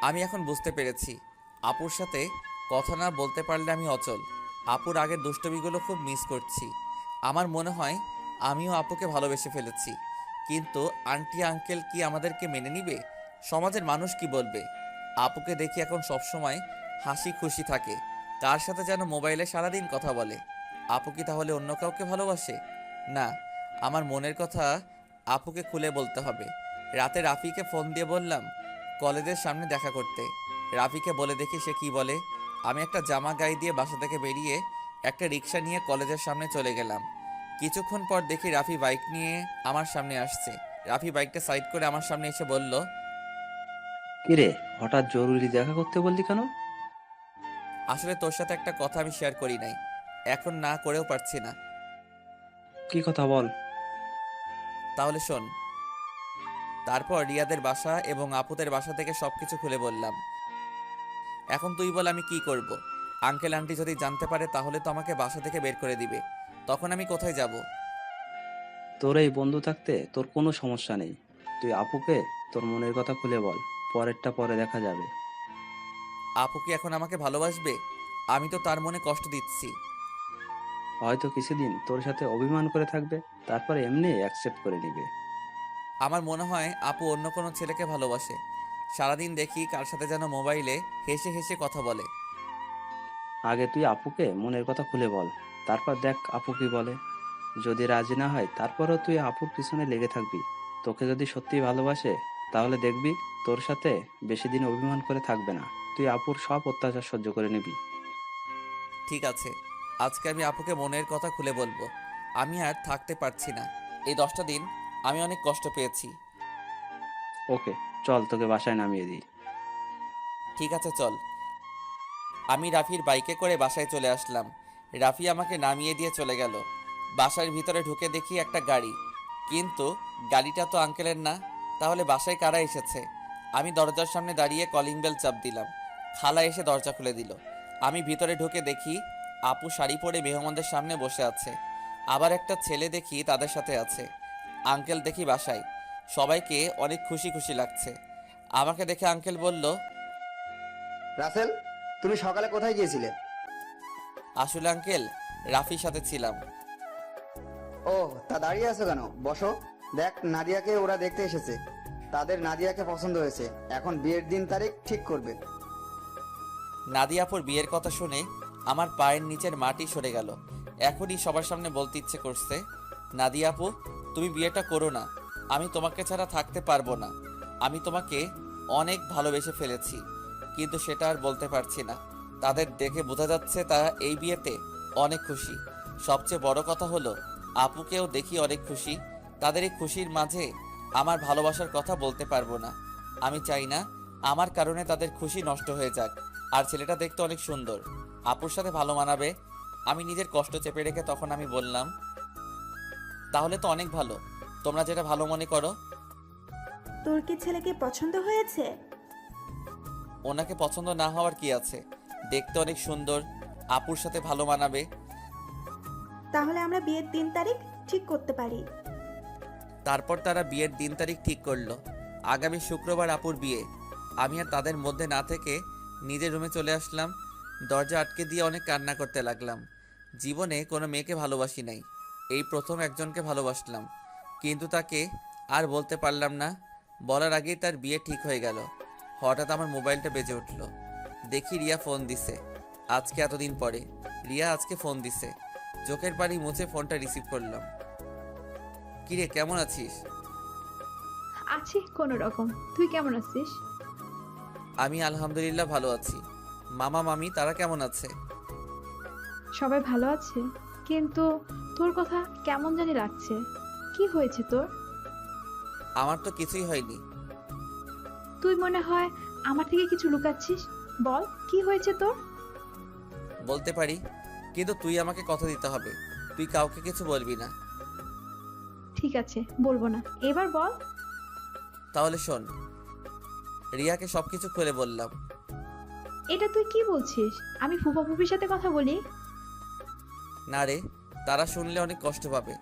আমি এখন বুঝতে পেরেছি, আপুর সাথে কথা না বলতে পারলে আমি অচল। আপুর আগের দুষ্টুমিগুলো খুব মিস করছি। আমার মনে হয় আমিও আপুকে ভালোবেসে ফেলেছি। কিন্তু আন্টি আঙ্কেল কি আমাদেরকে মেনে নিবে? সমাজের মানুষ কি বলবে? আপুকে দেখি এখন সবসময় হাসি খুশি থাকে, কার সাথে যেন মোবাইলে সারাদিন কথা বলে। আপু কি তাহলে অন্য কাউকে ভালোবাসে? না, আমার মনের কথা আপুকে খুলে বলতে হবে। রাতে রাফিকে ফোন দিয়ে বললাম কলেজের সামনে দেখা করতে। রাফিকে বলে দেখি সে কি বলে। আমি একটা জামা গায়ে দিয়ে বাসা থেকে বেরিয়ে একটা রিক্সা নিয়ে কলেজের সামনে চলে গেলাম। কিছুক্ষণ পর দেখি রাফি বাইক নিয়ে আমার সামনে আসছে। রাফি বাইকটা সাইড করে আমার সামনে এসে বলল, কিরে, হঠাৎ জরুরি দেখা করতে বললি কেন? আসলে তোর সাথে একটা কথা আমি শেয়ার করি নাই, এখন না করেও পারছি না। কি কথা বল। তাহলে শোন। তারপর রিয়াদের বাসা এবং আপুদের বাসা থেকে সবকিছু খুলে বললাম। এখন তুই বল আমি কি করব? আঙ্কেল আন্টি যদি জানতে পারে তাহলে তো আমাকে বাসা থেকে বের করে দিবে। তখন আমি কোথায় যাব? তোর এই বন্ধু থাকতে তোর কোনো সমস্যা নেই। তুই আপুকে তোর মনের কথা খুলে বল, পরেরটা পরে দেখা যাবে। আপু কি এখন আমাকে ভালোবাসবে? আমি তো তার মনে কষ্ট দিচ্ছি। হয়তো কিছুদিন তোর সাথে অভিমান করে থাকবে, তারপর এমনি অ্যাকসেপ্ট করে নিবে। আমার মনে হয় আপু অন্য কোনো ছেলেকে ভালোবাসে। সারাদিন দেখি কার সাথে যেন মোবাইলে হেসে হেসে কথা বলে। আগে তুই আপুকে মনের কথা খুলে বল, তারপর দেখ আপু কি বলে। যদি রাজি না হয় তারপরও তুই আপুর পিছনে লেগে থাকবি। তোকে যদি সত্যি ভালোবাসে তাহলে দেখবি তোর সাথে বেশি দিন অভিমান করে থাকবে না। তুই আপুর সব অত্যাচার সহ্য করে নিবি। ঠিক আছে, আজকে আমি আপুকে মনের কথা খুলে বলবো। আমি আর থাকতে পারছি না। এই 10টা দিন আমি অনেক কষ্ট পেয়েছি। ওকে, চল তোকে বাসায় নামিয়ে দিই। ঠিক আছে চল। আমি রাফির বাইকে করে বাসায় চলে আসলাম। রাফি আমাকে নামিয়ে দিয়ে চলে গেল। বাসার ভিতরে ঢুকে দেখি একটা গাড়ি, কিন্তু গাড়িটা তো আঙ্কেলের না। তাহলে বাসায় কারা এসেছে? আমি দরজার সামনে দাঁড়িয়ে কলিং বেল চাপ দিলাম। খালা এসে দরজা খুলে দিল। আমি ভিতরে ঢুকে দেখি আপু শাড়ি পরে মেহমানদের সামনে বসে আছে। আবার একটা ছেলে দেখি তাদের সাথে আছে। আঙ্কেল দেখি বাসায়। সবাইকে অনেক খুশি খুশি লাগছে। আমাকে দেখে আঙ্কেল বলল, রাসেল, তুমি সকালে কোথায় গিয়েছিলে? আসলে আঙ্কেল রাফির সাথে ছিলাম। ও, তা দাঁড়িয়ে আছো কেন? বসো। দেখ, নাদিয়াকে ওরা দেখতে এসেছে। তাদের নাদিয়াকে পছন্দ হয়েছে, এখন বিয়ের দিন তারিখ ঠিক করবে। নাদিয়াপুর বিয়ের কথা শুনে আমার পায়ের নিচের মাটি সরে গেল। এখনই সবার সামনে বলতে ইচ্ছে করছে, নাদিয়াপু তুমি বিয়েটা করো না। আমি তোমাকে ছাড়া থাকতে পারবো না। আমি তোমাকে অনেক ভালোবেসে ফেলেছি, কিন্তু সেটা আর বলতে পারছি না। তাদের দেখে বোঝা যাচ্ছে তারা এই বিয়েতে অনেক খুশি। সবচেয়ে বড় কথা হলো আপুকেও দেখি অনেক খুশি। তাদের এই খুশির মাঝে আমার ভালোবাসার কথা বলতে পারবো না। আমি চাই না আমার কারণে তাদের খুশি নষ্ট হয়ে যাক। আর ছেলেটা দেখতে অনেক সুন্দর, আপুর সাথে ভালো মানাবে। আমি নিজের কষ্ট চেপে রেখে তখন আমি বললাম, তাহলে তো অনেক ভালো, তোমরা যেটা ভালো মনে করো। তোর কি ছেলেকে পছন্দ হয়েছে? ওনাকে পছন্দ না হওয়ার কি আছে? দেখতে অনেক সুন্দর, আপুর সাথে ভালো মানাবে। তাহলে আমরা বিয়ের দিন তারিখ ঠিক করতে পারি। তারপর তারা বিয়ের দিন তারিখ ঠিক করলো। আগামী শুক্রবার আপুর বিয়ে। আমি আর তাদের মধ্যে না থেকে নিজের রুমে চলে আসলাম। দরজা আটকে দিয়ে অনেক কান্না করতে লাগলাম। জীবনে কোনো মেয়েকে ভালোবাসি নাই, এই প্রথম একজনকে ভালোবাসলাম, কিন্তু তাকে আর বলতে পারলাম না। বলার আগেই তার বিয়ে ঠিক হয়ে গেল। হঠাৎ আমার মোবাইলটা বেজে উঠল। দেখি রিয়া ফোন দিছে। আজকে এতদিন পরে রিয়া আজকে ফোন দিছে। চোখের পানি মুছে ফোনটা রিসিভ করলাম। কিরে, কেমন আছিস? আছি কোনো রকম। তুই কেমন আছিস? আমি আলহামদুলিল্লাহ ভালো আছি। মামা মামি তারা কেমন আছে? সবাই ভালো আছে, কিন্তু তোর কথা কেমন জানি লাগছে। কি হয়েছে তোর? আমার তো কিছুই হয়নি। তুই মনে হয় আমার থেকে কিছু লুকাচ্ছিস। বল কি হয়েছে তোর? বলতে পারি, কিন্তু তুই আমাকে কথা দিতে হবে। তুই কাউকে কিছু বলবি না। ঠিক আছে, বলবো না। এবার বল। তাহলে শোন। রিয়াকে সবকিছু খুলে বললাম। এটা তুই কি বলছিস? আমি ফুফা ফুফির সাথে কথা বলি? না রে, তারা শুনলে অনেক কষ্ট পাবে।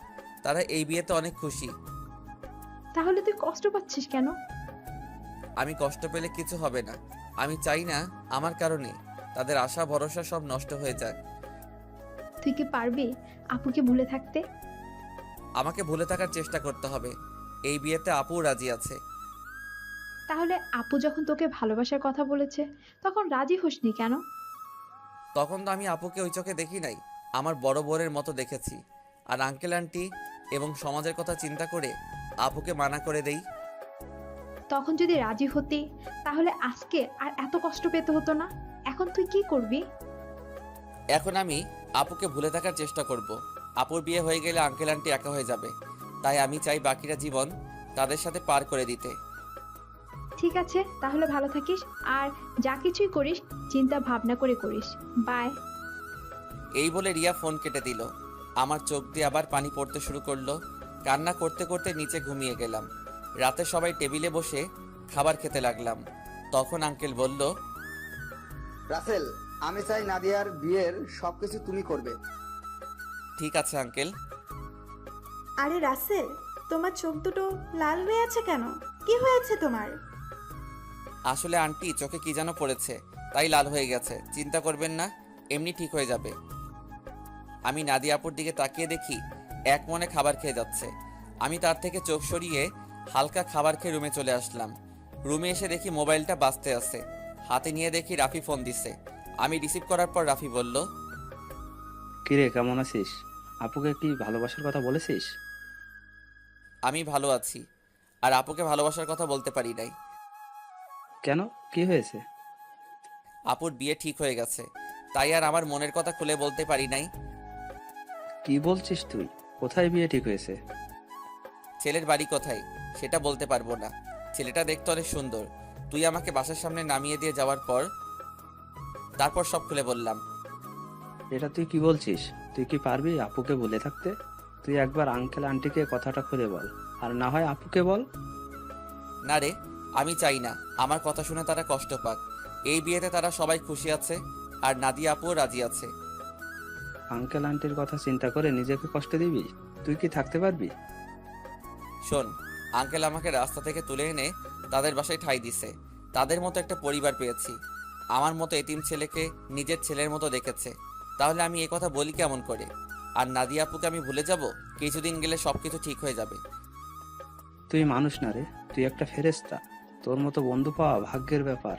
তারা এই বিয়েতে অনেক খুশি। তাহলে তুই কষ্ট পাচ্ছিস কেন? আমি কষ্ট পেলে কিছু হবে না। আমি চাই না আমার কারণে তাদের আশা ভরসা সব নষ্ট হয়ে যাক। তুই কি পারবি আপুকে ভুলে থাকতে? আমাকে ভুলে থাকার চেষ্টা করতে হবে। এই বিয়েতে আপুও রাজি আছে। তাহলে আপু যখন তোকে ভালোবাসার কথা বলেছে তখন রাজি হোসনি কেন? তখন তো আমি আপুকে ওই চোখে দেখি নাই, আমার বড় বোনের মতো দেখেছি। আর আঙ্কেল আন্টি এবং সমাজের কথা চিন্তা করে আপুকে মানা করে দেই। তখন যদি রাজি হতি তাহলে আজকে আর এত কষ্ট পেতে হতো না। এখন তুই কি করবি? এখন আমি আপুকে ভুলে থাকার চেষ্টা করব। আপুর বিয়ে হয়ে গেলে আঙ্কেল আন্টি একা হয়ে যাবে। তাই আমি চাই বাকিটা জীবন তাদের সাথে পার করে দিতে। ঠিক আছে, তাহলে ভালো থাকিস। আর যা কিছুই করিস চিন্তা ভাবনা করে করিস। বাই। এই বলে রিয়া ফোন কেটে দিল। আমার চোখ দিয়ে আবার পানি পড়তে শুরু করলো। কান্না করতে করতে নিচে ঘুমিয়ে গেলাম। রাতে সবাই টেবিলে বসে খাবার খেতে লাগলাম। তখন আঙ্কেল বলল, রাসেল, আমি চাই নাদিয়ার বিয়ের সবকিছু তুমি করবে। ঠিক আছে আঙ্কেল। আরে রাসেল, তোমার চোখ দুটো লাল হয়ে আছে কেন? কি হয়েছে তোমার? আসলে আন্টি চোখে কি যেন পড়েছে, তাই লাল হয়ে গেছে। চিন্তা করবেন না, এমনি ঠিক হয়ে যাবে। আমি নাদিয়া আপুর দিকে তাকিয়ে দেখি এক মনে খাবার খেয়ে যাচ্ছে। আমি তার থেকে চোখ সরিয়ে হালকা খাবার খেয়ে রুমে চলে আসলাম। রুমে এসে দেখি মোবাইলটা বাজতে আছে। হাতে নিয়ে দেখি রাফি ফোন দিছে। আমি রিসিভ করার পর রাফি বলল, কিরে, কেমন আছিস? আপুকে কি ভালোবাসার কথা বলেছিস? আমি ভালো আছি, আর আপুকে ভালোবাসার কথা বলতে পারি নাই। কেন, কি হয়েছে? আপুর বিয়ে ঠিক হয়ে গেছে, তাই আর আমার মনের কথা খুলে বলতে পারি নাই। কি বলছিস তুই? কোথায় বিয়ে ঠিক হয়েছে? ছেলের বাড়ি কোথায় সেটা বলতে পারবো না। ছেলেটা দেখতে অনেক সুন্দর। তুই আমাকে বাসার সামনে নামিয়ে দিয়ে যাওয়ার পর তারপর সব খুলে বললাম। এটা তুই কি বলছিস? তুই কি পারবি আপুকে ভুলে থাকতে? তুই একবার আঙ্কেল আন্টিকে কথাটা খুলে বল, আর না হয় আপুকে বল। না রে, আমি চাই না আমার কথা শুনে তারা কষ্ট পাক। এই বিয়েতে তারা সবাই খুশি আছে, আর নাদিয়া আপুও রাজি আছে। আঙ্কেল আন্টির কথা চিন্তা করে নিজেকে কষ্ট দিবি? তুই কি থাকতে পারবি? শোন, আঙ্কেল আমাকে রাস্তা থেকে তুলে এনে তাদের বাসায় ঠাঁই দিছে। তাদের মতো একটা পরিবার পেয়েছি। আমার মতো এতিম ছেলেকে নিজের ছেলের মতো দেখেছে। তাহলে আমি এই কথা বলি কেমন করে? আর নাদিয়া আপুকে আমি ভুলে যাব? কিছুদিন গেলে সবকিছু ঠিক হয়ে যাবে। তুই মানুষ না রে, তুই একটা ফেরেশতা। তোর মতো বন্ধু পাওয়া ভাগ্যের ব্যাপার।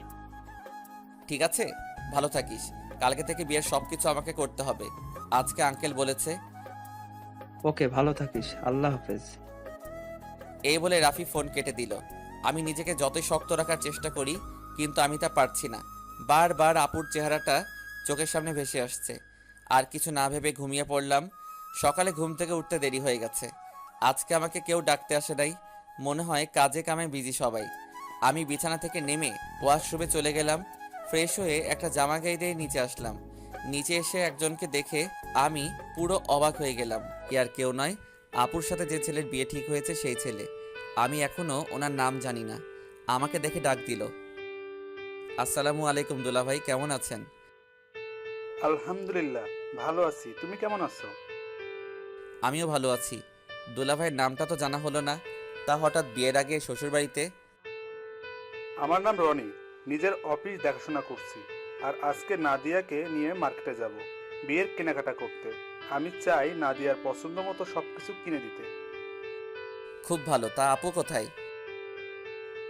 ঠিক আছে, ভালো থাকিস। কালকে থেকে বিয়ের সবকিছু আমাকে করতে হবে, আজকে আঙ্কেল বলেছে। ওকে, ভালো থাকিস। আল্লাহ হাফেজ। এই বলে রাফি ফোন কেটে দিল। আমি নিজেকে যতই শক্ত রাখার চেষ্টা করি, কিন্তু আমি তা পারছি না। বারবার আপুর চেহারাটা চোখের সামনে ভেসে আসছে। আর কিছু না ভেবে ঘুমিয়ে পড়লাম। সকালে ঘুম থেকে উঠতে দেরি হয়ে গেছে। আজকে আমাকে কেউ ডাকতে আসে নাই। মনে হয় কাজে কামে বিজি সবাই। আমি বিছানা থেকে নেমে ওয়াশরুমে চলে গেলাম। ফ্রেশ হয়ে একটা জামা গায়ে দিয়ে নিচে আসলাম। নিচে এসে একজনকে দেখে আমি পুরো অবাক হয়ে গেলাম। আর কেউ নয়, আপুর সাথে যে ছেলের বিয়ে ঠিক হয়েছে সেই ছেলে। আমি এখনো ওনার নাম জানি না। আমাকে দেখে ডাক দিল। আসসালামু আলাইকুম দুলা ভাই, কেমন আছেন? আলহামদুলিল্লাহ ভালো আছি, তুমি কেমন আছো? আমিও ভালো আছি। দুলাভাইয়ের নামটা তো জানা হলো না, তা হঠাৎ বিয়ের আগে শ্বশুরবাড়িতে? আমার নাম রনি, নিজের অফিস দেখাশোনা করছি। আর আজকে নাদিয়াকে নিয়ে মার্কেটে যাব বিয়ের কেনাকাটা করতে। আমি চাই নাদিয়ার পছন্দ মতো সবকিছু কিনে দিতে। খুব ভালো, তা আপু কোথায়?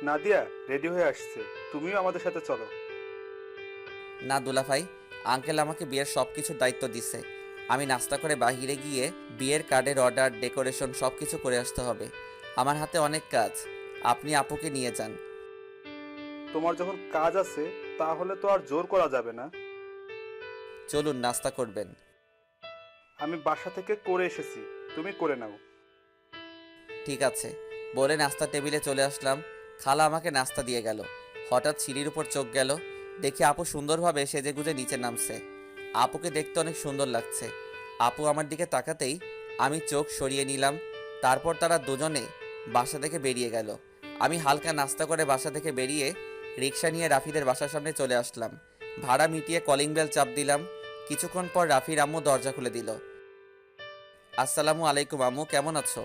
নাদিয়া রেডি হয়ে আসছে, তুমিও আমাদের সাথে চলো। না দুলাভাই, আঙ্কেল আমাকে বিয়ের সব কিছুর দায়িত্ব দিছে। আমি নাস্তা করে বাইরে গিয়ে বিয়ের কার্ডের অর্ডার, ডেকোরেশন সব কিছু করে আসতে হবে। আমার হাতে অনেক কাজ, আপনি আপুকে নিয়ে যান। তোমার যখন কাজ আছে তাহলে তো আর জোর করা যাবে না। চলুন, নাস্তা করবেন। আমি বাসা থেকে করে এসেছি, তুমি করে নাও। ঠিক আছে বলে নাস্তা টেবিলে চলে আসলাম। খালা আমাকে নাস্তা দিয়ে গেল। হঠাৎ সিঁড়ির উপর চোখ গেল, দেখি আপু সুন্দরভাবে সেজেগুজে নিচে নামছে। আপুকে দেখতে অনেক সুন্দর লাগছে। আপু আমার দিকে তাকাতেই আমি চোখ সরিয়ে নিলাম। তারপর তারা দুজনে বাসা থেকে বেরিয়ে গেল। আমি হালকা নাস্তা করে বাসা থেকে বেরিয়ে রিক্সা নিয়ে রাফিদের বাসার সামনে চলে আসলাম। ভাড়া মিটিয়ে কলিং বেল চাপ দিলাম। কিছুক্ষণ পর রাফির আম্মু দরজা খুলে দিল। আসসালামু আলাইকুম আম্মু, কেমন আছো?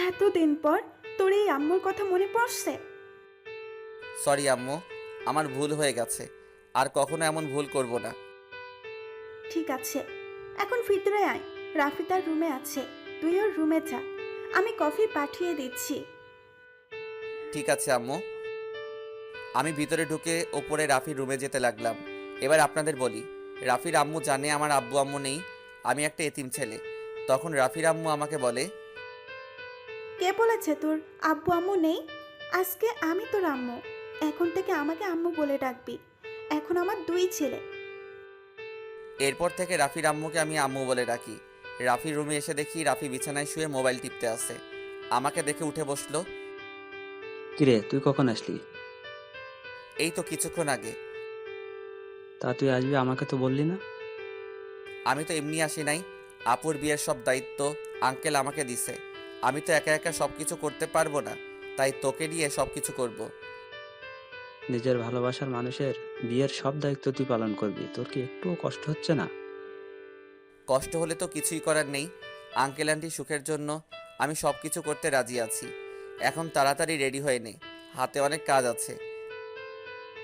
এতদিন পর তোর এই আম্মুর কথা মনে পড়ছে? সরি আম্মু, আমার ভুল হয়ে গেছে, আর কখনো এমন ভুল করব না। ঠিক আছে, এখন ভিতরে আয়। রাফি তার রুমে আছে, তুই ওর রুমে যা, আমি কফি পাঠিয়ে দিচ্ছি। ঠিক আছে আম্মু। আমি ভিতরে ঢুকে ওপরে রাফির রুমে যেতে লাগলাম। এবার আপনাদের বলি, রাফির আম্মু জানে আমার আব্বু আম্মু নেই, আমি একটা এতিম ছেলে। তখন রাফির আম্মু আমাকে বলে, কে বলেছে তোর আব্বু আম্মু নেই? আজকে আমি তোর আম্মু, এখন থেকে আমাকে আম্মু বলে ডাকবি। এখন আমার দুই ছেলে। এরপর থেকে রাফির আম্মুকে আমি আম্মু বলে ডাকি। রাফির রুমে এসে দেখি রাফি বিছানায় শুয়ে মোবাইল টিপতে আছে। আমাকে দেখে উঠে বসলো। কিরে, তুই কখন আসলি? এই তো কিছুক্ষণ আগে। তা তুই আসবি, আমাকে তো বললি না। আমি তো এমনি আসি নাই, আপুর বিয়ের সব দায়িত্ব আঙ্কেল আমাকে দিছে। আমি তো একা একা সব কিছু করতে পারবো না, তাই তোকে নিয়ে সব কিছু করব। নিজের ভালোবাসার মানুষের বিয়ের সব দায়িত্ব তুই পালন করবি, তোর কি একটুও কষ্ট হচ্ছে না? কষ্ট হলে তো কিছুই করার নেই। আঙ্কেল আন্টি সুখের জন্য আমি সব কিছু করতে রাজি আছি। এখন তাড়াতাড়ি রেডি হয়ে নে, হাতে অনেক কাজ আছে।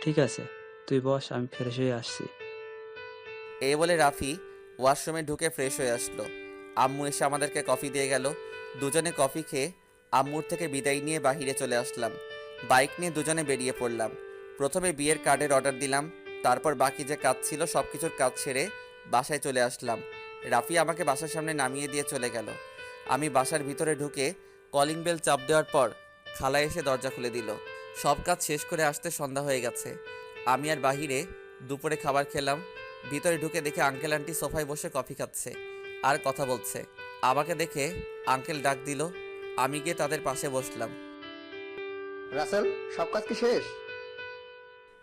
ঠিক আছে, তুই বস, আমি ফ্রেশ হয়ে আসছি। এই বলে রাফি ওয়াশরুমে ঢুকে ফ্রেশ হয়ে আসলো। আম্মু এসে আমাদেরকে কফি দিয়ে গেল। দুজনে কফি খেয়ে আম্মুর থেকে বিদায় নিয়ে বাহিরে চলে আসলাম। বাইক নিয়ে দুজনে বেরিয়ে পড়লাম। প্রথমে বিয়ের কার্ডের অর্ডার দিলাম, তারপর বাকি যে কাজ ছিল সব কিছুর কাজ ছেড়ে বাসায় চলে আসলাম। রাফি আমাকে বাসার সামনে নামিয়ে দিয়ে চলে গেল। আমি বাসার ভিতরে ঢুকে কলিং বেল চাপ দেওয়ার পর খালা এসে দরজা খুলে দিল। সব কাজ শেষ করে আসতে সন্ধ্যা হয়ে গেছে। আমি আর বাহিরে দুপুরে খাবার খেলাম। ভিতরে ঢুকে দেখে আঙ্কেল আন্টি সোফায় বসে কফি খাচ্ছে আর কথা বলছে। আমাকে দেখে আঙ্কেল ডাক দিল। আমি গিয়ে তাদের পাশে বসলাম। রাসেল, সব কাজ কি শেষ?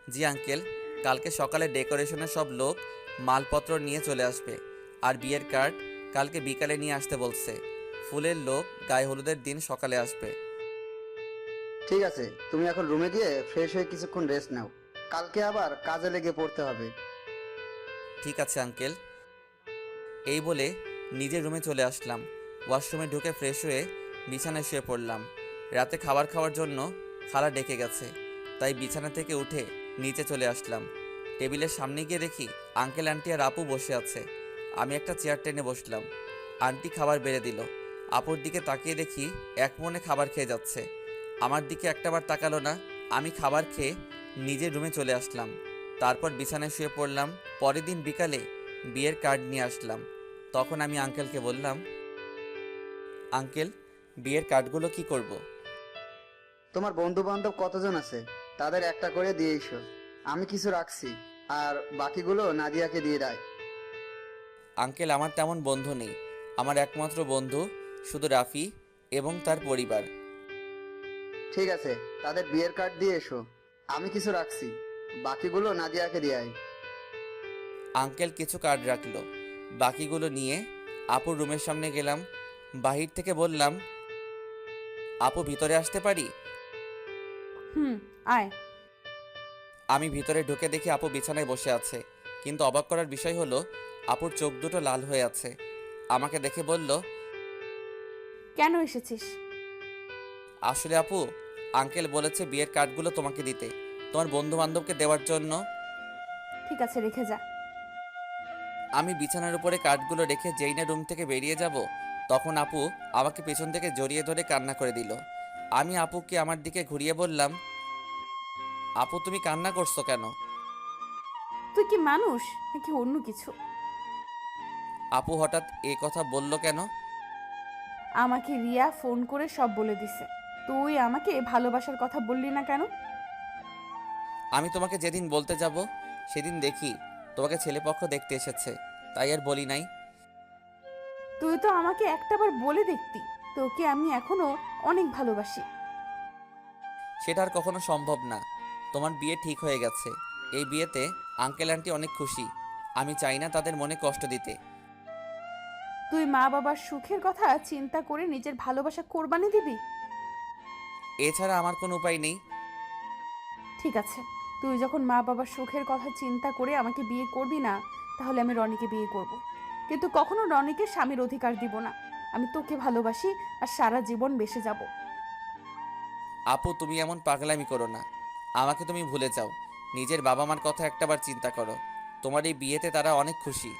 জি আঙ্কেল, কালকে সকালে ডেকোরেশনের সব লোক মালপত্র নিয়ে চলে আসবে, আর বিয়ের কার্ড কালকে বিকালে নিয়ে আসতে বলছে। ফুলের লোক গায়ে হলুদের দিন সকালে আসবে। ঠিক আছে, তুমি এখন রুমে গিয়ে ফ্রেশ হয়ে কিছুক্ষণ রেস্ট নাও, কালকে আবার কাজে লেগে পড়তে হবে। ঠিক আছে আঙ্কেল। এই বলে নিজের রুমে চলে আসলাম। ওয়াশরুমে ঢুকে ফ্রেশ হয়ে বিছানায় শুয়ে পড়লাম। রাতে খাবার খাওয়ার জন্য খালা ডেকে গেছে, তাই বিছানা থেকে উঠে নিচে চলে আসলাম। টেবিলের সামনে গিয়ে দেখি আঙ্কেল আন্টি আর আপু বসে আছে। আমি একটা চেয়ার টেনে বসলাম। আন্টি খাবার বেড়ে দিল। আপুর দিকে তাকিয়ে দেখি এক মনে খাবার খেয়ে যাচ্ছে। আমার দিকে একটাবার তাকালো না। আমি খাবার খেয়ে নিজের রুমে চলে আসলাম। তারপর বিছানায় শুয়ে পড়লাম। পরের দিন বিকালে বিয়ের কার্ড নিয়ে আসলাম। তখন আমি আঙ্কেলকে বললাম, আঙ্কেল বিয়ের কার্ডগুলো কি করব? তোমার বন্ধু বান্ধব কতজন আছে তাদের একটা করে দিয়ে এসো, আমি কিছু রাখছি, আর বাকিগুলো নাদিয়াকে দিয়ে দেয়। আঙ্কেল আমার তেমন বন্ধু নেই, আমার একমাত্র বন্ধু শুধু রাফি এবং তার পরিবার। ঠিক আছে, তাদের বিয়ের কার্ড দিয়ে এসো, আমি কিছু রাখছি, বাকিগুলো নাদিয়াকে দিয়ে আয়। আঙ্কেল কিছু কার্ড রাখলো, বাকিগুলো নিয়ে আপুর রুমের সামনে গেলাম। বাহির থেকে বললাম, আপু ভিতরে আসতে পারি? আয়। আমি ভিতরে ঢুকে দেখি আপু বিছানায় বসে আছে, কিন্তু অবাক করার বিষয় হলো আপুর চোখ দুটো লাল হয়ে আছে। আমাকে দেখে বলল, কেন এসেছিস? আসলে আপু, আঙ্কেল বলেছে বিয়ের কার্ডগুলো তোমাকে দিতে, তোমার বন্ধু বান্ধবকে দেওয়ার জন্য। ঠিক আছে, রেখে যা। আমি বিছানার উপরে কার্ডগুলো রেখে যেই না রুম থেকে বেরিয়ে যাব, তখন আপু আমাকে পেছন থেকে জড়িয়ে ধরে কান্না করে দিল। আমি আপুকে আমার দিকে ঘুরিয়ে বললাম, আপু তুমি কান্না করছো কেন? তুই কি মানুষ নাকি অন্য কিছু? আপু হঠাৎ এ কথা বলল কেন? আমাকে রিয়া ফোন করে সব বলে দিছে। তুই আমাকে ভালোবাসার কথা বললি না কেন? আমি তোমাকে যেদিন বলতে যাব সেদিন দেখি তোমাকে ছেলেপক্ষ দেখতে এসেছে, তাই আর বলি নাই। তুই তো আমাকে একটাবার বলে দেখতি তোকে আমি এখনো অনেক ভালোবাসি। সেটা আর কখনো সম্ভব না। তোমার বিয়ে ঠিক হয়ে গেছে। এই বিয়েতে আঙ্কেল আন্টি অনেক খুশি। আমি চাই না তাদের মনে কষ্ট দিতে। তুই মা বাবার সুখের কথা চিন্তা করে নিজের ভালোবাসা কোরবানি দিবি? এছাড়া আমার কোনো উপায় নেই। ঠিক আছে, তুই যখন মা বাবার সুখের কথা চিন্তা করে আমাকে বিয়ে করবি না, তাহলে আমি রনিকে বিয়ে করব। কিন্তু কখনো রনিকে স্বামীর অধিকার দিব না। আমি তোকে ভালোবাসি আর সারা জীবন বেঁচে যাব। আপু তুমি এমন পাগলামি করো না। আমাকে তুমি ভুলে যাও। নিজের বাবা মার কথা একটাবার চিন্তা করো। তোমার এই বিয়েতে তারা অনেক খুশি।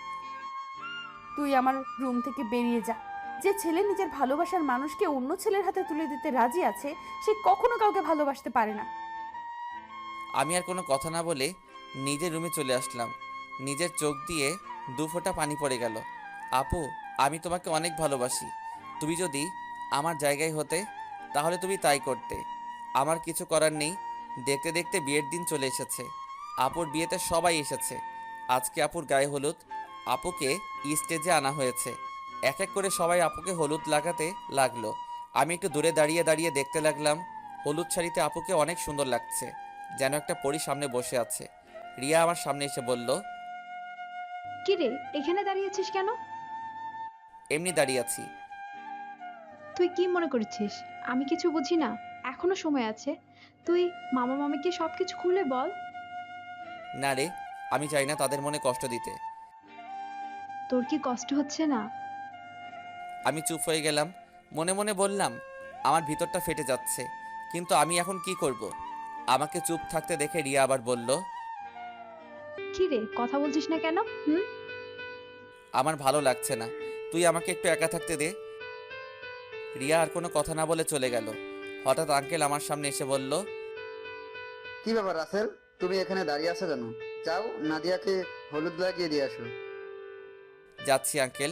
তুই আমার রুম থেকে বেরিয়ে যা। যে ছেলে নিজের ভালোবাসার মানুষকে অন্য ছেলের হাতে তুলে দিতে রাজি আছে, সে কখনো কাউকে ভালোবাসতে পারে না। আমি আর কোনো কথা না বলে নিজের রুমে চলে আসলাম। নিজের চোখ দিয়ে 2 ফোঁটা পানি পড়ে গেল। আপু, আমি তোমাকে অনেক ভালোবাসি। তুমি যদি আমার জায়গায় হতে, তাহলে তুমি তাই করতে। আমার কিছু করার নেই। দেখতে দেখতে বিয়ের দিন চলে এসেছে। আপুর বিয়েতে সবাই এসেছে। আজকে আপুর গায়ে হলুদ। আপুকে স্টেজে আনা হয়েছে। এক এক করে সবাই আপুকে হলুদ লাগাতে লাগলো। আমি একটু দূরে দাঁড়িয়ে দাঁড়িয়ে দেখতে লাগলাম। হলুদ শাড়িতে আপুকে অনেক সুন্দর লাগছে, যেন একটা পরী সামনে বসে আছে। রিয়া আমার সামনে এসে বলল, কি রে, এখানে দাঁড়িয়েছিস কেন? এমনি দাঁড়িয়ে আছি। তুই কি মনে করছিস আমি কিছু বুঝি না? এখনো সময় আছে। তুই মামা মামিকে সবকিছু খুলে বল। না রে, আমি চাই না তাদের মনে কষ্ট দিতে। তোর কি কষ্ট হচ্ছে না? আমি চুপ হয়ে গেলাম। মনে মনে বললাম, আমার ভিতরটা ফেটে যাচ্ছে, কিন্তু আমি এখন কি করব? আমাকে চুপ থাকতে দেখে রিয়া আবার বলল, কি রে, কথা বলছিস না কেন? হুম? আমার ভালো লাগছে না, তুই আমাকে একটু একা থাকতে দে। রিয়া আর কোনো কথা না বলে চলে গেল। হঠাৎ আঙ্কেল আমার সামনে এসে বলল, কি ব্যাপার রাসেল, তুমি এখানে দাঁড়িয়ে আছো কেন? যাও নাদিয়াকে হলুদ লাগিয়ে দিয়ে আসো। যাচ্ছি আঙ্কেল।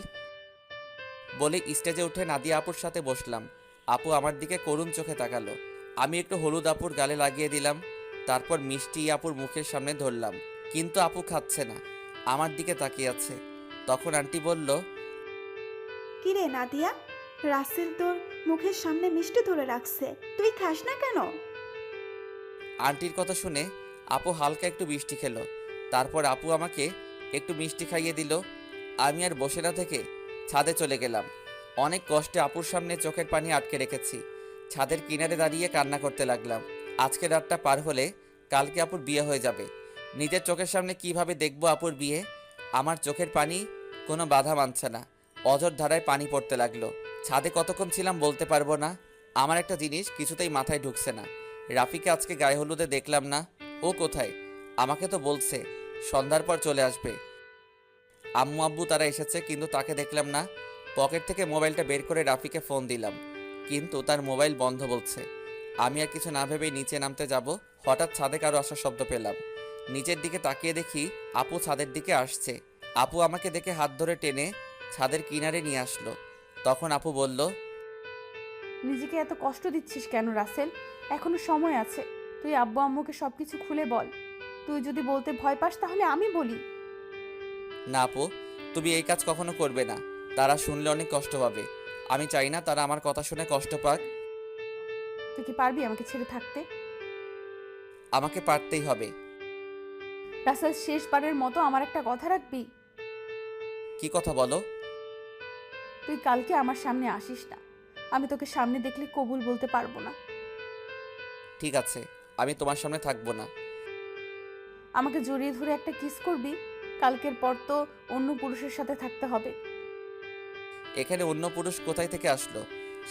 বলে স্টেজে উঠে নাদিয়া আপুর সাথে বসলাম। আপু আমার দিকে করুণ চোখে তাকালো। আমি একটু হলুদ আপুর গালে লাগিয়ে দিলাম। তারপর মিষ্টি আপুর মুখের সামনে ধরলাম, কিন্তু আপু খাচ্ছে না, আমার দিকে তাকিয়ে আছে। তখন আন্টি বলল, কি রে নাদিয়া, রাসেল তোর মুখের সামনে মিষ্টি ধরে রাখছে, তুই খাস না কেন? আন্টির কথা শুনে আপু হালকা একটু মিষ্টি খেলো। তারপর আপু আমাকে একটু মিষ্টি খাইয়ে দিল। আমি আর বসে না থেকে ছাদে চলে গেলাম। অনেক কষ্টে আপুর সামনে চোখের পানি আটকে রেখেছি। ছাদের কিনারে দাঁড়িয়ে কান্না করতে লাগলাম। আজকে রাতটা পার হলে কালকে আপুর বিয়ে হয়ে যাবে। নিজের চোখের সামনে কিভাবে দেখবো আপুর বিয়ে? আমার চোখের পানি কোনো বাধা মানছে না। অঝোর ধারায় পানি পড়তে লাগলো। ছাদে কতক্ষণ ছিলাম বলতে পারবো না। আমার একটা জিনিস কিছুতেই মাথায় ঢুকছে না। রাফিকে আজকে গায়ে হলুদে দেখলাম না। ও কোথায়? আমাকে তো বলছে সন্ধ্যার পর চলে আসবে। আম্মু আব্বু তারা এসেছে, কিন্তু তাকে দেখলাম না। পকেট থেকে মোবাইলটা বের করে রাফিকে ফোন দিলাম, কিন্তু তার মোবাইল বন্ধ বলছে। আমি আর কিছু না ভেবেই নিচে নামতে যাব, হঠাৎ ছাদে কারো আসার শব্দ পেলাম। নিচের দিকে তাকিয়ে দেখি আপু ছাদের দিকে আসছে। আপু আমাকে দেখে হাত ধরে টেনে ছাদের কিনারে নিয়ে আসলো। তখন আপু বলল, নিজেকে এত কষ্ট দিচ্ছিস কেন রাসেল? এখনো সময় আছে। তুই আব্বু আম্মুকে সবকিছু খুলে বল। তুই যদি বলতে ভয় পাস তাহলে আমি বলি। না আপু, তুমি এই কাজ কখনো করবে না। তারা শুনলে অনেক কষ্ট পাবে। আমি চাই না তারা আমার কথা শুনে কষ্ট পাক। তুই কি পারবি আমাকে ছেড়ে থাকতে? আমাকে পারতেই হবে। রাসেল, শেষবারের মতো আমার একটা কথা রাখবি? কি কথা বলো? তুই কালকে আমার সামনে আসিস না। আমি তোকে সামনে দেখলে কবুল বলতে পারবো না। ঠিক আছে, আমি তোমার সামনে থাকবো না। আমাকে জড়িয়ে ধরে একটা কিস করবি? কালকের পর তো অন্য পুরুষের সাথে থাকতে হবে। এখানে অন্য পুরুষ কোথায় থেকে আসলো?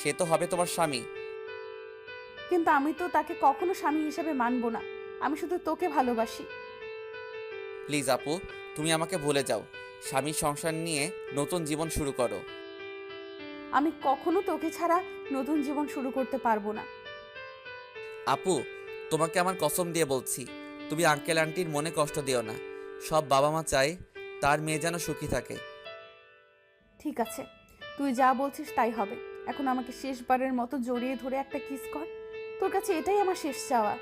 সে তো হবে তোমার স্বামী। কিন্তু আমি তো তাকে কখনো স্বামী হিসেবে মানবো না। আমি শুধু তোকে ভালোবাসি। প্লিজ আপু, তুমি আমাকে ভুলে যাও। স্বামীর সংসার নিয়ে নতুন জীবন শুরু করো। আমি কখনো তোকে ছাড়া নতুন জীবন শুরু করতে পারবো না। আপু, তোমাকে আমার কসম দিয়ে বলছি, তুমি আঙ্কেল আন্টির মনে কষ্ট দিও না। সব বাবা মা চায় তার মেয়ে যেন সুখী থাকে। ঠিক আছে, তুই যা বলছিস তাই হবে। এখন আমাকে শেষবারের মতো জড়িয়ে ধরে একটা কিস কর। তোর কাছে এটাই আমার শেষ চাওয়া।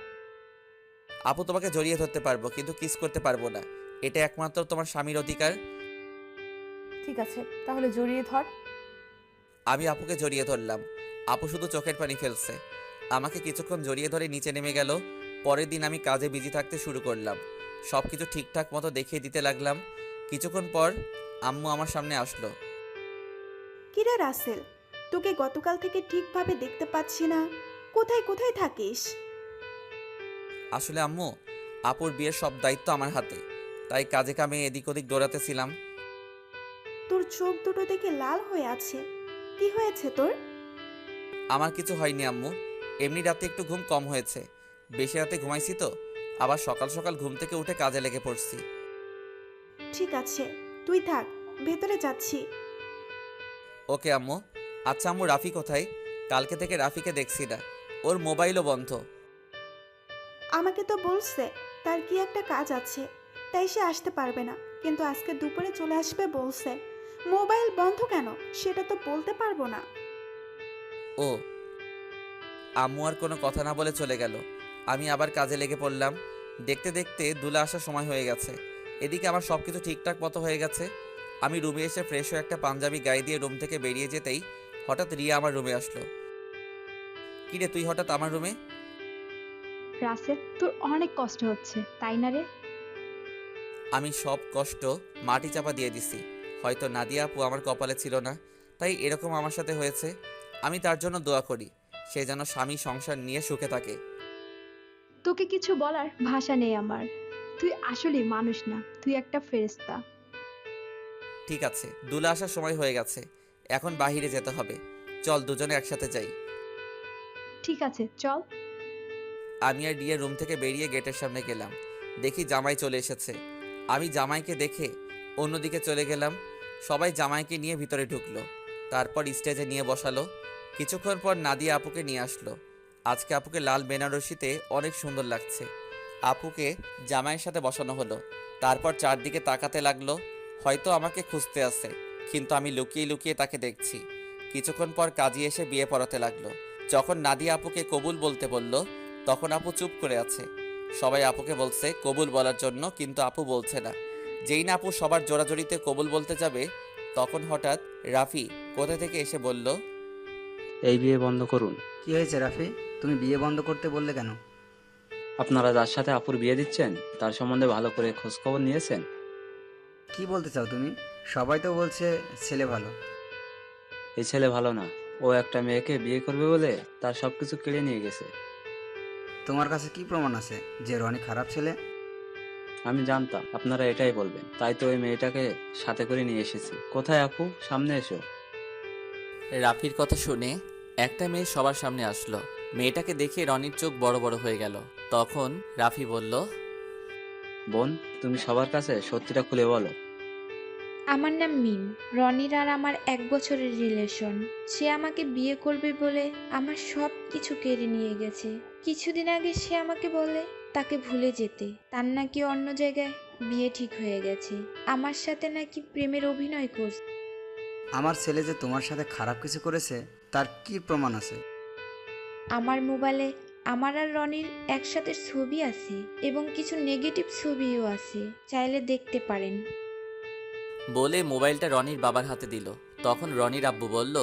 আপু, তোমাকে জড়িয়ে ধরতে পারবো কিন্তু কিস করতে পারবো না। এটা একমাত্র তোমার স্বামীর অধিকার। ঠিক আছে, তাহলে জড়িয়ে ধর। আমি আপুকে জড়িয়ে ধরলাম। আপু শুধু চোখের পানি ফেলছে। আমাকে কিছুক্ষণ জড়িয়ে ধরে নিচে নেমে গেল। পরের দিন আমি কাজে বিজি থাকতে শুরু করলাম। সব কিছু ঠিকঠাক মতো দেখিয়ে দিতে লাগলাম। কিছুক্ষণ পর আম্মু আমার সামনে আসলো। কিরে রাসেল, তোকে গতকাল থেকে ঠিকভাবে দেখতে পাচ্ছি না। কোথায় কোথায় থাকিস? আসলে আম্মু, আপুর বিয়ের সব দায়িত্ব আমার হাতে, তাই কাজে কামে এদিক ওদিক দৌড়াতেছিলাম। তোর চোখ দুটো দেখে লাল হয়ে আছে, কি হয়েছে তোর? আমার কিছু হয়নি আম্মু, এমনি রাতে একটু ঘুম কম হয়েছে। বেশি রাতে ঘুমাইছি তো, আবার সকাল সকাল ঘুম থেকে উঠে কাজে লেগে পড়ছি। ঠিক আছে, তুই থাক, ভেতরে যাচ্ছি। ওকে আম্মু। আচ্ছা আম্মু, রাফি কোথায়? কালকে থেকে রাফিকে দেখছি না, ওর মোবাইলও বন্ধ। আমাকে তো বলছে তার কি একটা কাজ আছে, তাই সে আসতে পারবে না, কিন্তু আজকে দুপুরে চলে আসবে বলছে। মোবাইল বন্ধ কেন সেটা তো বলতে পারবো না। ও, আম্মু আর কোনো কথা না বলে চলে গেল। আমি আবার কাজে লেগে পড়লাম। দেখতে দেখতে দুলা আসার সময় হয়ে গেছে। এদিকে আমার সব কিছু ঠিকঠাক মতো হয়ে গেছে। আমি রুমে এসে ফ্রেশ হয়ে একটা পাঞ্জাবি গায়ে দিয়ে রুম থেকে বেরিয়ে যেতেই হঠাৎ রিয়া আমার রুমে আসলো। কিরে, তুই হঠাৎ আমার রুমে? রাসেল, তোর অনেক কষ্ট হচ্ছে তাই না রে? আমি সব কষ্ট মাটি চাপা দিয়ে দিছি। হয়তো নাদিয়া আপু আমার কপালে ছিল না, তাই এরকম আমার সাথে হয়েছে। আমি তার জন্য দোয়া করি, সে যেন স্বামী সংসার নিয়ে সুখে থাকে। তোকে কিছু বলার ভাষা নেই আমার। তুই আসলেই মানুষ না, তুই একটা ফেরেশতা। ঠিক আছে, দুলা আসার সময় হয়ে গেছে, এখন বাহিরে যেতে হবে। চল দুজনে একসাথে যাই। ঠিক আছে, চল। আমি আর রিয়া রুম থেকে বেরিয়ে গেটের সামনে গেলাম। দেখি জামাই চলে এসেছে। আমি জামাইকে দেখে অন্যদিকে চলে গেলাম। সবাই জামাইকে নিয়ে ভিতরে ঢুকলো, তারপর স্টেজে নিয়ে বসালো। কিছুক্ষণ পর নাদিয়া আপুকে নিয়ে আসলো। আজকে আপুকে লাল বেনারসিতে অনেক সুন্দর লাগছে। আপুকে জামাইয়ের সাথে বসানো হলো। তারপর চারদিকে তাকাতে লাগলো, হয়তো আমাকে খুঁজতে আসে, কিন্তু আমি লুকিয়ে লুকিয়ে তাকে দেখছি। কিছুক্ষণ পর কাজী এসে বিয়ে পড়াতে লাগলো। যখন নাদিয়া আপুকে কবুল বলতে বলল, তখন আপু চুপ করে আছে। সবাই আপুকে বলছে কবুল বলার জন্য, কিন্তু আপু বলছে না। যেই না আপু সবার জোরাজোরিতে কবুল বলতে যাবে, তখন হঠাৎ রাফি কোথা থেকে এসে বলল, এই বিয়ে বন্ধ করুন। কি হয়েছে রাফি, তুমি বিয়ে বন্ধ করতে বললে কেন? আপনারা যার সাথে আপুর বিয়ে দিচ্ছেন তার সম্বন্ধে ভালো করে খোঁজখবর নিয়েছেন? কি বলতে চাও তুমি? সবাই তো বলছে ছেলে ভালো। এই ছেলে ভালো না, ও একটা মেয়েকে বিয়ে করবে বলে তার সবকিছু কেড়ে নিয়ে গেছে। তোমার কাছে কি প্রমাণ আছে যে রনি খারাপ ছেলে? আমি জানতাম আপনারা এটাই বলবেন, তাই তো ওই মেয়েটাকে সাথে করে নিয়ে এসেছি। কোথায় আপু, সামনে এসো। রাফির কথা শুনে একটা মেয়ে সবার সামনে আসলো। মেয়েটাকে দেখে রনির চোখ বড় বড় হয়ে গেল। তখন রাফি বলল, বোন, তুমি সবার কাছে সত্যিটা খুলে বলো। আমার নাম মিম। রনির আর আমার 1 বছরের রিলেশন। সে আমাকে বিয়ে করবে বলে আমার সব কিছু কেড়ে নিয়ে গেছে। কিছুদিন আগে সে আমাকে বলে তাকে ভুলে যেতে, তার নাকি অন্য জায়গায় বিয়ে ঠিক হয়ে গেছে। আমার সাথে নাকি প্রেমের অভিনয় করছে। আমার ছেলে যে তোমার সাথে খারাপ কিছু করেছে তার কি প্রমাণ আছে? আমার মোবাইলে আমার আর রনির একসাথে ছবি আছে এবং কিছু নেগেটিভ ছবিও আছে, চাইলে দেখতে পারেন। বলে মোবাইলটা রনির বাবার হাতে দিল। তখন রনির আব্বু বলল,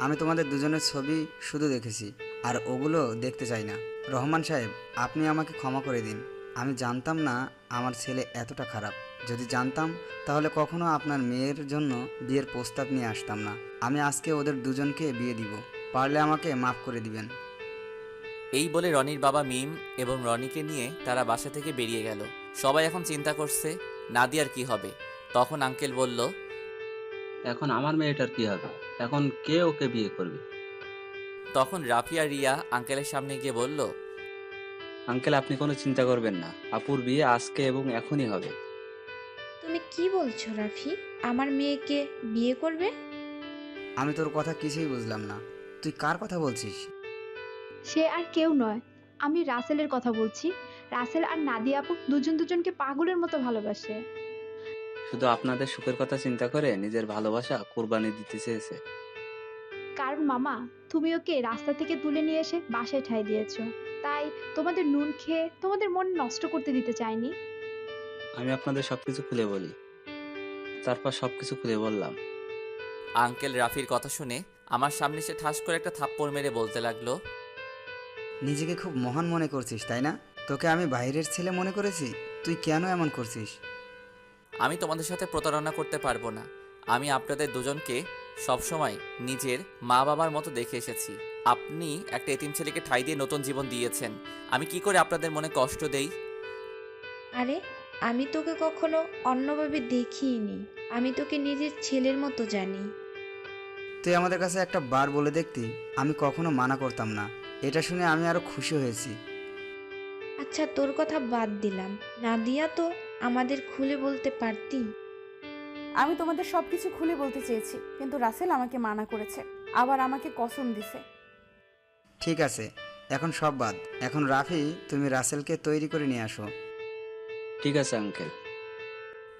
আমি তোমাদের দুজনের ছবি শুধু দেখেছি, আর ওগুলো দেখতে চাই না। রহমান সাহেব, আপনি আমাকে ক্ষমা করে দিন। আমি জানতাম না আমার ছেলে এতটা খারাপ। যদি জানতাম তাহলে কখনো আপনার মেয়ের জন্য বিয়ের প্রস্তাব নিয়ে আসতাম না। আমি আজকে ওদের দুজনকে বিয়ে দিব, পারলে আমাকে মাফ করে দিবেন। এই বলে রনির বাবা মিম এবং রনিকে নিয়ে তারা বাসা থেকে বেরিয়ে গেল। সবাই এখন চিন্তা করছে নাদিয়ার কি হবে। তখন আঙ্কেল বলল, এখন আমার মেয়েটার কি হবে? এখন কে ওকে বিয়ে করবে? তখন রাফি আর রিয়া আঙ্কেলের সামনে গিয়ে বলল, আঙ্কেল, আপনি কোনো চিন্তা করবেন না, আপুর বিয়ে আজকে এবং এখনই হবে। তুমি কি বলছো রাফি? আমার মেয়েকে বিয়ে করবে? আমি তোর কথা কিছুই বুঝলাম না, তুই কার কথা বলছিস? সে আর কেউ নয়, আমি রাসেলের কথা বলছি। রাসেল আর নাদিয়া আপু দুজনকে পাগলের মতো ভালোবাসে। শুধু আপনাদের সুখের কথা চিন্তা করে নিজের ভালোবাসা কোরবানি দিতে চেয়েছে। কারণ মামা, তুমি ওকে রাস্তা থেকে তুলে নিয়ে এসে বাসায় ঠাঁই দিয়েছো, তাই তোমাদের নুন খেয়ে তোমাদের মন নষ্ট করতে দিতে চাইনি। আমি আপনাদের সবকিছু খুলে বলি। তারপর সবকিছু খুলে বললাম। আঙ্কেল রাফির কথা শুনে আমার সামনে সে ঠাস করে একটা থাপ্পড় মেরে বলতে লাগলো, নিজেকে খুব মহান মনে করছিস তাই না? তোকে আমি বাইরের ছেলে মনে করেছি, তুই কেন এমন করছিস? আমি তোমাদের সাথে প্রতারণা করতে পারবো না। আমি আপনাদের দুজনকে সবসময় নিজের মা বাবার মতো দেখে এসেছি। আপনি একটা এতিম ছেলেকে ঠাঁই দিয়ে নতুন জীবন দিয়েছেন। আমি কি করে আপনাদের মনে কষ্ট দেই? আরে, আমি তোকে কখনো অন্যভাবে দেখিনি। আমি তোকে নিজের ছেলের মতো জানি। তুই আমাদের কাছে একটা বার বলে দেখতি, আমি কখনো মানা করতাম না। এটা শুনে আমি আরো খুশি হয়েছি। আচ্ছা, তোর কথা বাদ দিলাম, নাদিয়া তো আমাদের খুলে বলতে পারতি। আমি তোমাদের সব কিছু খুলে বলতে চেয়েছি, কিন্তু রাসেল আমাকে মানা করেছে, আবার আমাকে কসম দিছে। ঠিক আছে, এখন সব বাদ। এখন রাফি, তুমি রাসেলকে তৈরি করে নিয়ে আসো। ঠিক আছে আঙ্কেল।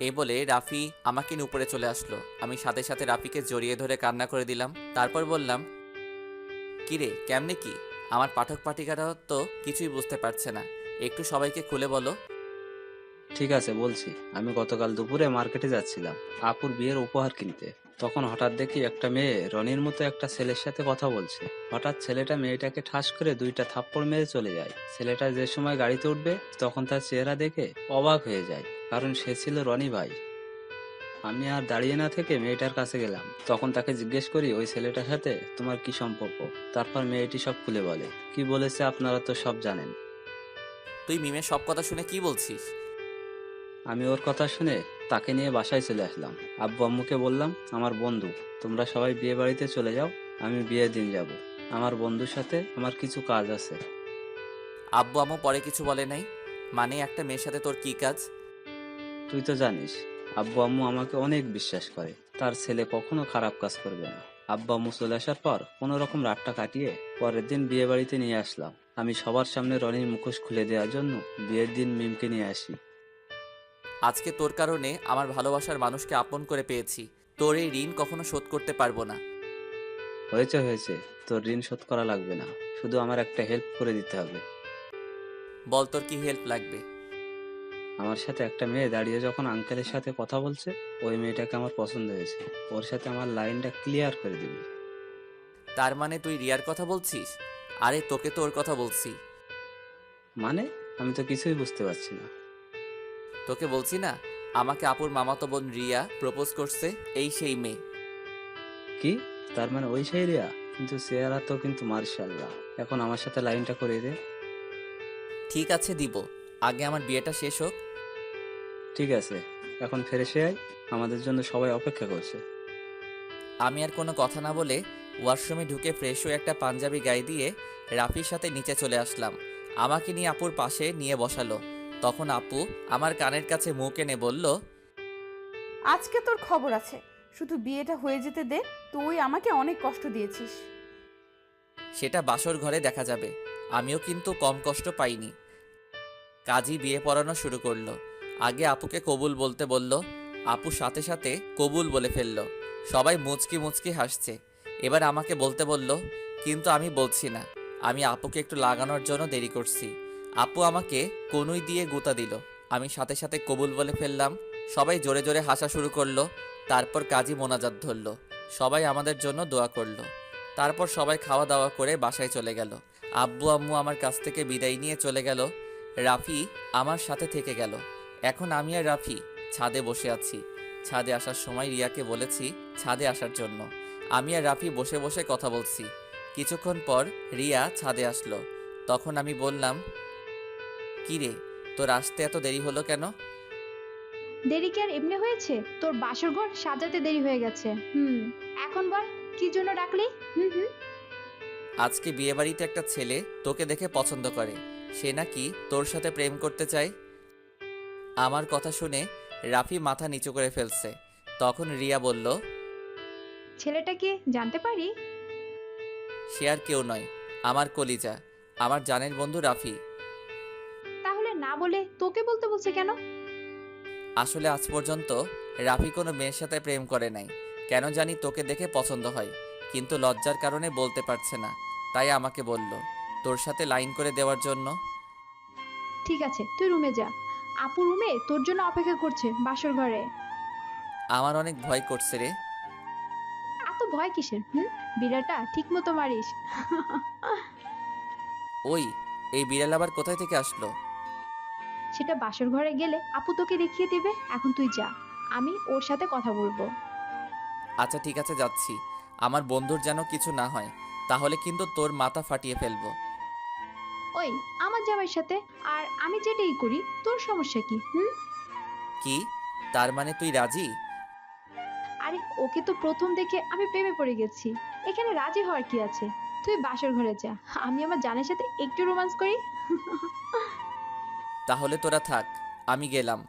এই বলে রাফি আমাকে নিয়ে উপরে চলে আসলো। আমি সাথে সাথে রাফিকে জড়িয়ে ধরে কান্না করে দিলাম। তারপর বললাম, কিরে, কেমনে কি? আমার পাঠক পাঠিকারাও তো কিছুই বুঝতে পারছে না, একটু সবাইকে খুলে বলো। ঠিক আছে, বলছি। আমি গতকাল দুপুরে মার্কেটে যাচ্ছিলাম আপুর বিয়ের উপহার কিনতে। তখন হঠাৎ দেখি একটা মেয়ে রনির মতো একটা ছেলের সাথে কথা বলছে। হঠাৎ ছেলেটা মেয়েটাকে ঠাস করে 2টা থাপ্পড় মেরে চলে যায়। ছেলেটা যে সময় গাড়িতে উঠবে তখন তার চেহারা দেখে অবাক হয়ে যায়, কারণ সে ছিল রনি ভাই। আমি আর দাঁড়িয়ে না থেকে মেয়েটার কাছে গেলাম। তখন তাকে জিজ্ঞেস করি, ওই ছেলেটার সাথে তোমার কি সম্পর্ক? তারপর মেয়েটি সব খুলে বলে। কি বলেছে আপনারা তো সব জানেন। তুই মিমের সব কথা শুনে কি বলছিস? আমি ওর কথা শুনে তাকে নিয়ে বাসায় চলে আসলাম। আব্বু আম্মুকে বললাম, আমার বন্ধু, তোমরা সবাই বিয়ে বাড়িতে চলে যাও, আমি বিয়ের দিন যাব। আমার বন্ধুর সাথে আমার কিছু কাজ আছে। আব্বু আম্মু পরে কিছু বলে নাই? মানে একটা মেয়ের সাথে তোর কি কাজ? তুই তো জানিস, আব্বু আম্মু আমাকে অনেক বিশ্বাস করে, তার ছেলে কখনো খারাপ কাজ করবে না। আব্বু আম্মু চলে আসার পর কোনো রকম রাতটা কাটিয়ে পরের দিন বিয়ে বাড়িতে নিয়ে আসলাম। আমি সবার সামনে রনির মুখোশ খুলে দেওয়ার জন্য বিয়ের দিন মিমকে নিয়ে আসি। আজকে তোর কারণে আমার ভালোবাসার মানুষকে আপন করে পেয়েছি। তোর এই ঋণ কখনো শোধ করতে পারবো না। হয়েছে হয়েছে, তোর ঋণ শোধ করা লাগবে না, শুধু আমার একটা হেল্প করে দিতে হবে। বল, তোর কি হেল্প লাগবে? আমার সাথে একটা মেয়ে দাঁড়িয়ে যখন আঙ্কেলের সাথে কথা বলছে, ওই মেয়েটাকে আমার পছন্দ হয়েছে। ওর সাথে আমার লাইনটা ক্লিয়ার করে দিবি। তার মানে তুই রিয়ার কথা বলছিস? আরে তোকে তো ওর কথা বলছি। মানে, আমি তো কিছুই বুঝতে পারছি না। তোকে বলছি না, আমাকে আপুর মামাতো বোন রিয়া প্রপোজ করছে, এই সেই মেয়ে। কি? তার মানে ওই সেই রিয়া? কিন্তু চেহারা তো কিন্তু মার্শাল্লাহ। এখন আমার সাথে লাইনটা করে দে। ঠিক আছে, দিব, আগে আমার বিয়েটা শেষ হোক। ঠিক আছে, এখন ফ্রেশ হয়ে আয়, আমাদের জন্য সবাই অপেক্ষা করছে। আমি আর কোনো কথা না বলে ওয়াশরুমে ঢুকে ফ্রেশ হয়ে একটা পাঞ্জাবি গায়ে দিয়ে রাফির সাথে নিচে চলে আসলাম। আমাকে নিয়ে আপুর পাশে নিয়ে বসালো। তখন আপু আমার কানের কাছে মুখ এনে বলল, আজকে তোর খবর আছে, শুধু বিয়েটা হয়ে যেতে দে, তুই আমাকে অনেক কষ্ট দিয়েছিস। সেটা বাসর ঘরে দেখা যাবে। আমিও কিন্তু কম কষ্ট পাইনি। কাজী বিয়ে পড়ানো শুরু করলো। আগে আপুকে কবুল বলতে বলল, আপু সাথে সাথে কবুল বলে ফেললো। সবাই মুচকি মুচকি হাসছে। এবার আমাকে বলতে বলল, কিন্তু আমি বলছি না, আমি আপুকে একটু লাগানোর জন্য দেরি করছি। আপু আমাকে কনুই দিয়ে গুঁতা দিল। আমি সাথে সাথে কবুল বলে ফেললাম। সবাই জোরে জোরে হাসা শুরু করলো। তারপর কাজী মোনাজাত ধরলো। সবাই আমাদের জন্য দোয়া করলো। তারপর সবাই খাওয়া দাওয়া করে বাসায় চলে গেল। আব্বু আম্মু আমার কাছ থেকে বিদায় নিয়ে চলে গেল। রাফি আমার সাথে থেকে গেল। এখন আমি আর রাফি ছাদে বসে আছি। ছাদে আসার সময় রিয়াকে বলেছি ছাদে আসার জন্য। আমি আর রাফি বসে বসে কথা বলছি। কিছুক্ষণ পর রিয়া ছাদে আসলো। তখন আমি বললাম, কি রে, তোর আসতে এত দেরি হলো কেন? দেরি কি আর এমনি হয়েছে? তোর বাসর ঘর সাজাতে দেরি হয়ে গেছে। এখন বল, কি জন্য ডাকলি? হুম হুম। আজকে বিয়েবাড়িতে একটা ছেলে তোকে দেখে পছন্দ করে, সে নাকি তোর সাথে প্রেম করতে চায়। আমার কথা শুনে রাফি মাথা নিচু করে ফেলছে। তখন রিয়া বলল, ছেলেটা কে জানতে পারি? সে আর কেউ নয়, আমার কলিজা, আমার জানের বন্ধু রাফি। তাহলে না বলে তোকে বলতে বলছে কেন? আসলে আজ পর্যন্ত রাফি কোনো মেয়ের সাথে প্রেম করে নাই। কেন জানি তোকে দেখে পছন্দ হয়, কিন্তু লজ্জার কারণে বলতে পারছে না, তাই আমাকে বলল তোর সাথে লাইন করে দেওয়ার জন্য। ঠিক আছে, তুই রুমে যা। আপু রুমে তোর জন্য অপেক্ষা করছে বাসর ঘরে। আমার অনেক ভয় করছে রে। এত ভয় কিসের? হুম, বিড়ালটা ঠিক মতো মারিস। ওই, এই বিড়াল আবার কোথায় থেকে আসলো? সেটা বাসর ঘরে গেলে আপু তোকে দেখিয়ে দিবে। এখন তুই যা, আমি ওর সাথে কথা বলবো। আচ্ছা ঠিক আছে, যাচ্ছি। আমার বন্ধুর যেন কিছু না হয়, তাহলে কিন্তু তোর মাথা ফাটিয়ে ফেলবো। ওই, আমার জামাইয়ের সাথে আর আমি যেটাই করি তোর সমস্যা কি? হুম। কি? তার মানে তুই রাজি? আরে ওকে তো প্রথম দেখে আমি প্রেমে পড়ে গেছি, এখানে রাজি হওয়ার কি আছে? তুই বাসর ঘরে যা, আমি আমার জানের সাথে একটু রোমান্স করি। তাহলে তোরা থাক, আমি গেলাম।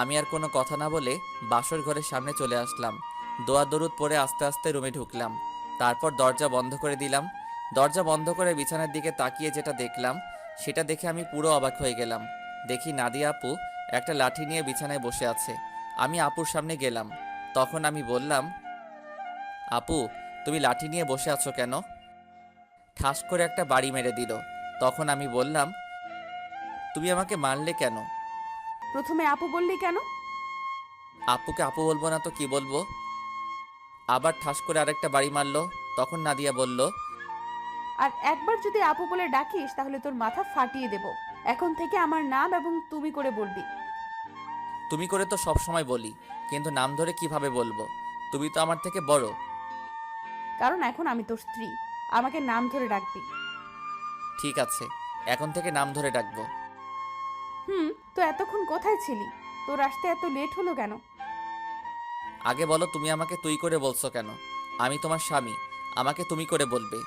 আমি আর কোনো কথা না বলে বাসর ঘরের সামনে চলে আসলাম। দোয়া দরুদ পরে আস্তে আস্তে রুমে ঢুকলাম। তারপর দরজা বন্ধ করে দিলাম। দরজা বন্ধ করে বিছানার দিকে তাকিয়ে যেটা দেখলাম, সেটা দেখে আমি পুরো অবাক হয়ে গেলাম। দেখি নাদিয়া আপু একটা লাঠি নিয়ে বিছানায় বসে আছে। আমি আপুর সামনে গেলাম। তখন আমি বললাম, আপু, তুমি লাঠি নিয়ে বসে আছো কেন? ঠাস করে একটা বাড়ি মেরে দিল। তখন আমি বললাম, তুমি আমাকে মারলে কেন? প্রথমে আপু বললি কেন? আপুকে আপু বলবো না তো কি বলবো? আবার ঠাস করে আরেকটা বাড়ি মারলো। তখন নাদিয়া বলল, আর একবার যদি আপু বলে ডাকিস তাহলে তোর মাথা ফাটিয়ে দেব। এখন থেকে আমার নাম এবং তুমি করে বলবি। তুমি করে তো সব সময় বলি, কিন্তু নাম ধরে কিভাবে বলবো? তুমি তো আমার থেকে বড়। কারণ এখন আমি তোর স্ত্রী, আমাকে নাম ধরে ডাকবি। ঠিক আছে, এখন থেকে নাম ধরে ডাকবো। তো এতক্ষণ কোথায় ছিলি? তোর আসতে এত লেট হলো কেন? আগে বলো, তুমি আমাকে তুই করে বলছো কেন? আমি তোমার স্বামী, আমাকে তুমি করে বলবে।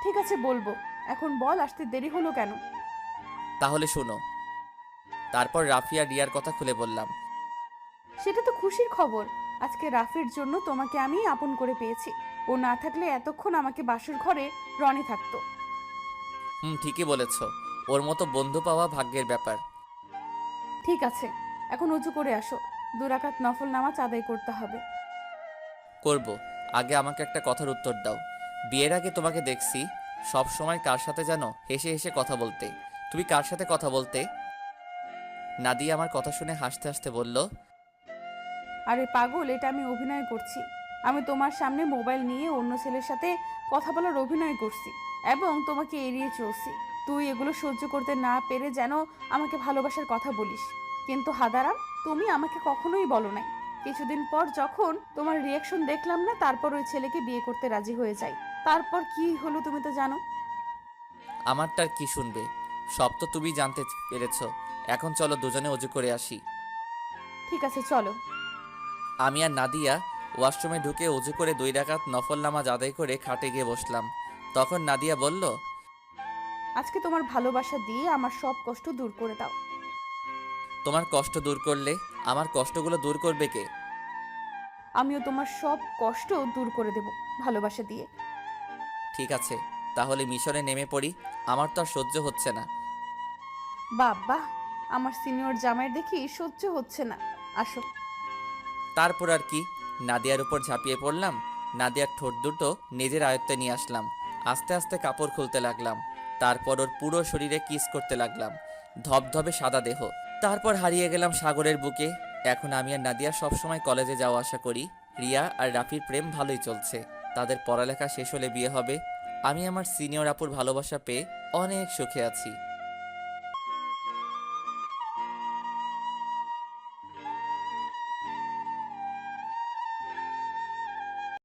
ঠিক আছে বলবো, এখন বল আসতে দেরি হলো কেন? তাহলে শোনো। তারপর রাফি আর রিয়ার কথা খুলে বললাম। সেটা তো খুশির খবর। আজকে রাফির জন্য তোমাকে আমি আপন করে পেয়েছি। ও না থাকলে এতক্ষণ আমাকে বাসর ঘরে রনি থাকতো। ঠিকই বলেছ, ওর মতো বন্ধু পাওয়া ভাগ্যের ব্যাপার। ঠিক আছে, এখন উঁচু করে আসো, 2 রাকাত নফল নামাজ আদায় করতে হবে। করব, আগে আমাকে একটা কথার উত্তর দাও। বিয়ের আগে তোমাকে দেখছি সব সময় কার সাথে যেন হেসে হেসে কথা বলতে। তুমি কার সাথে কথা বলতে? নাদিয়া আমার কথা শুনে হাসতে হাসতে বলল, আরে পাগল, এটা আমি অভিনয় করছি। আমি তোমার সামনে মোবাইল নিয়ে অন্য ছেলের সাথে কথা বলার অভিনয় করছি এবং তোমাকে এড়িয়ে চলছি। তুই এগুলো সহ্য করতে না পেরে যেন আমাকে ভালোবাসার কথা বলিস, কিন্তু হাদারাম, তুমি আমাকে কখনোই বলো নাই। কিছুদিন পর যখন তোমার রিয়াকশন দেখলাম না, তারপর ওই ছেলেকে বিয়ে করতে রাজি হয়ে যাই। তারপর কি হলো তুমি তো জানো। আমারটার কি শুনবে? সব তো তুমি জানতে পেরেছ। এখন চলো দুজনে অজু করে আসি। ঠিক আছে চলো। আমি আর নাদিয়া ওয়াশরুমে ঢুকে অজু করে 2 রাকাত নফল নামাজ আদায় করে খাটে গিয়ে বসলাম। তখন নাদিয়া বলল, আজকে তোমার ভালোবাসা দিয়ে আমার সব কষ্ট দূর করে দাও। তোমার কষ্ট দূর করলে আমার কষ্টগুলো দূর করবে কে? আমিও তোমার সব কষ্ট দূর করে দেব ভালোবাসা দিয়ে। ঠিক আছে, তাহলে মিশনে নেমে পড়ি। আমার তো আর সহ্য হচ্ছে না। বাবা, আমার সিনিয়র জামাইয়ের দেখি সহ্য হচ্ছে না। আসো। তারপর আর কি, নাদিয়ার উপর ঝাঁপিয়ে পড়লাম। নাদিয়ার ঠোঁট দুটো নিজের আয়ত্তে নিয়ে আসলাম। আস্তে আস্তে কাপড় খুলতে লাগলাম। তারপর ওর পুরো শরীরে কিস করতে লাগলাম। ধবধবে সাদা দেহ। তারপর হারিয়ে গেলাম সাগরের বুকে। এখন আমি আর নাদিয়া সবসময় কলেজে যাওয়া আসা করি। রিয়া আর রাফির প্রেম ভালোই চলছে। তাদের পড়ালেখা শেষ হলে বিয়ে হবে। আমি আমার সিনিয়র আপুর ভালোবাসা পেয়ে অনেক সুখে আছি।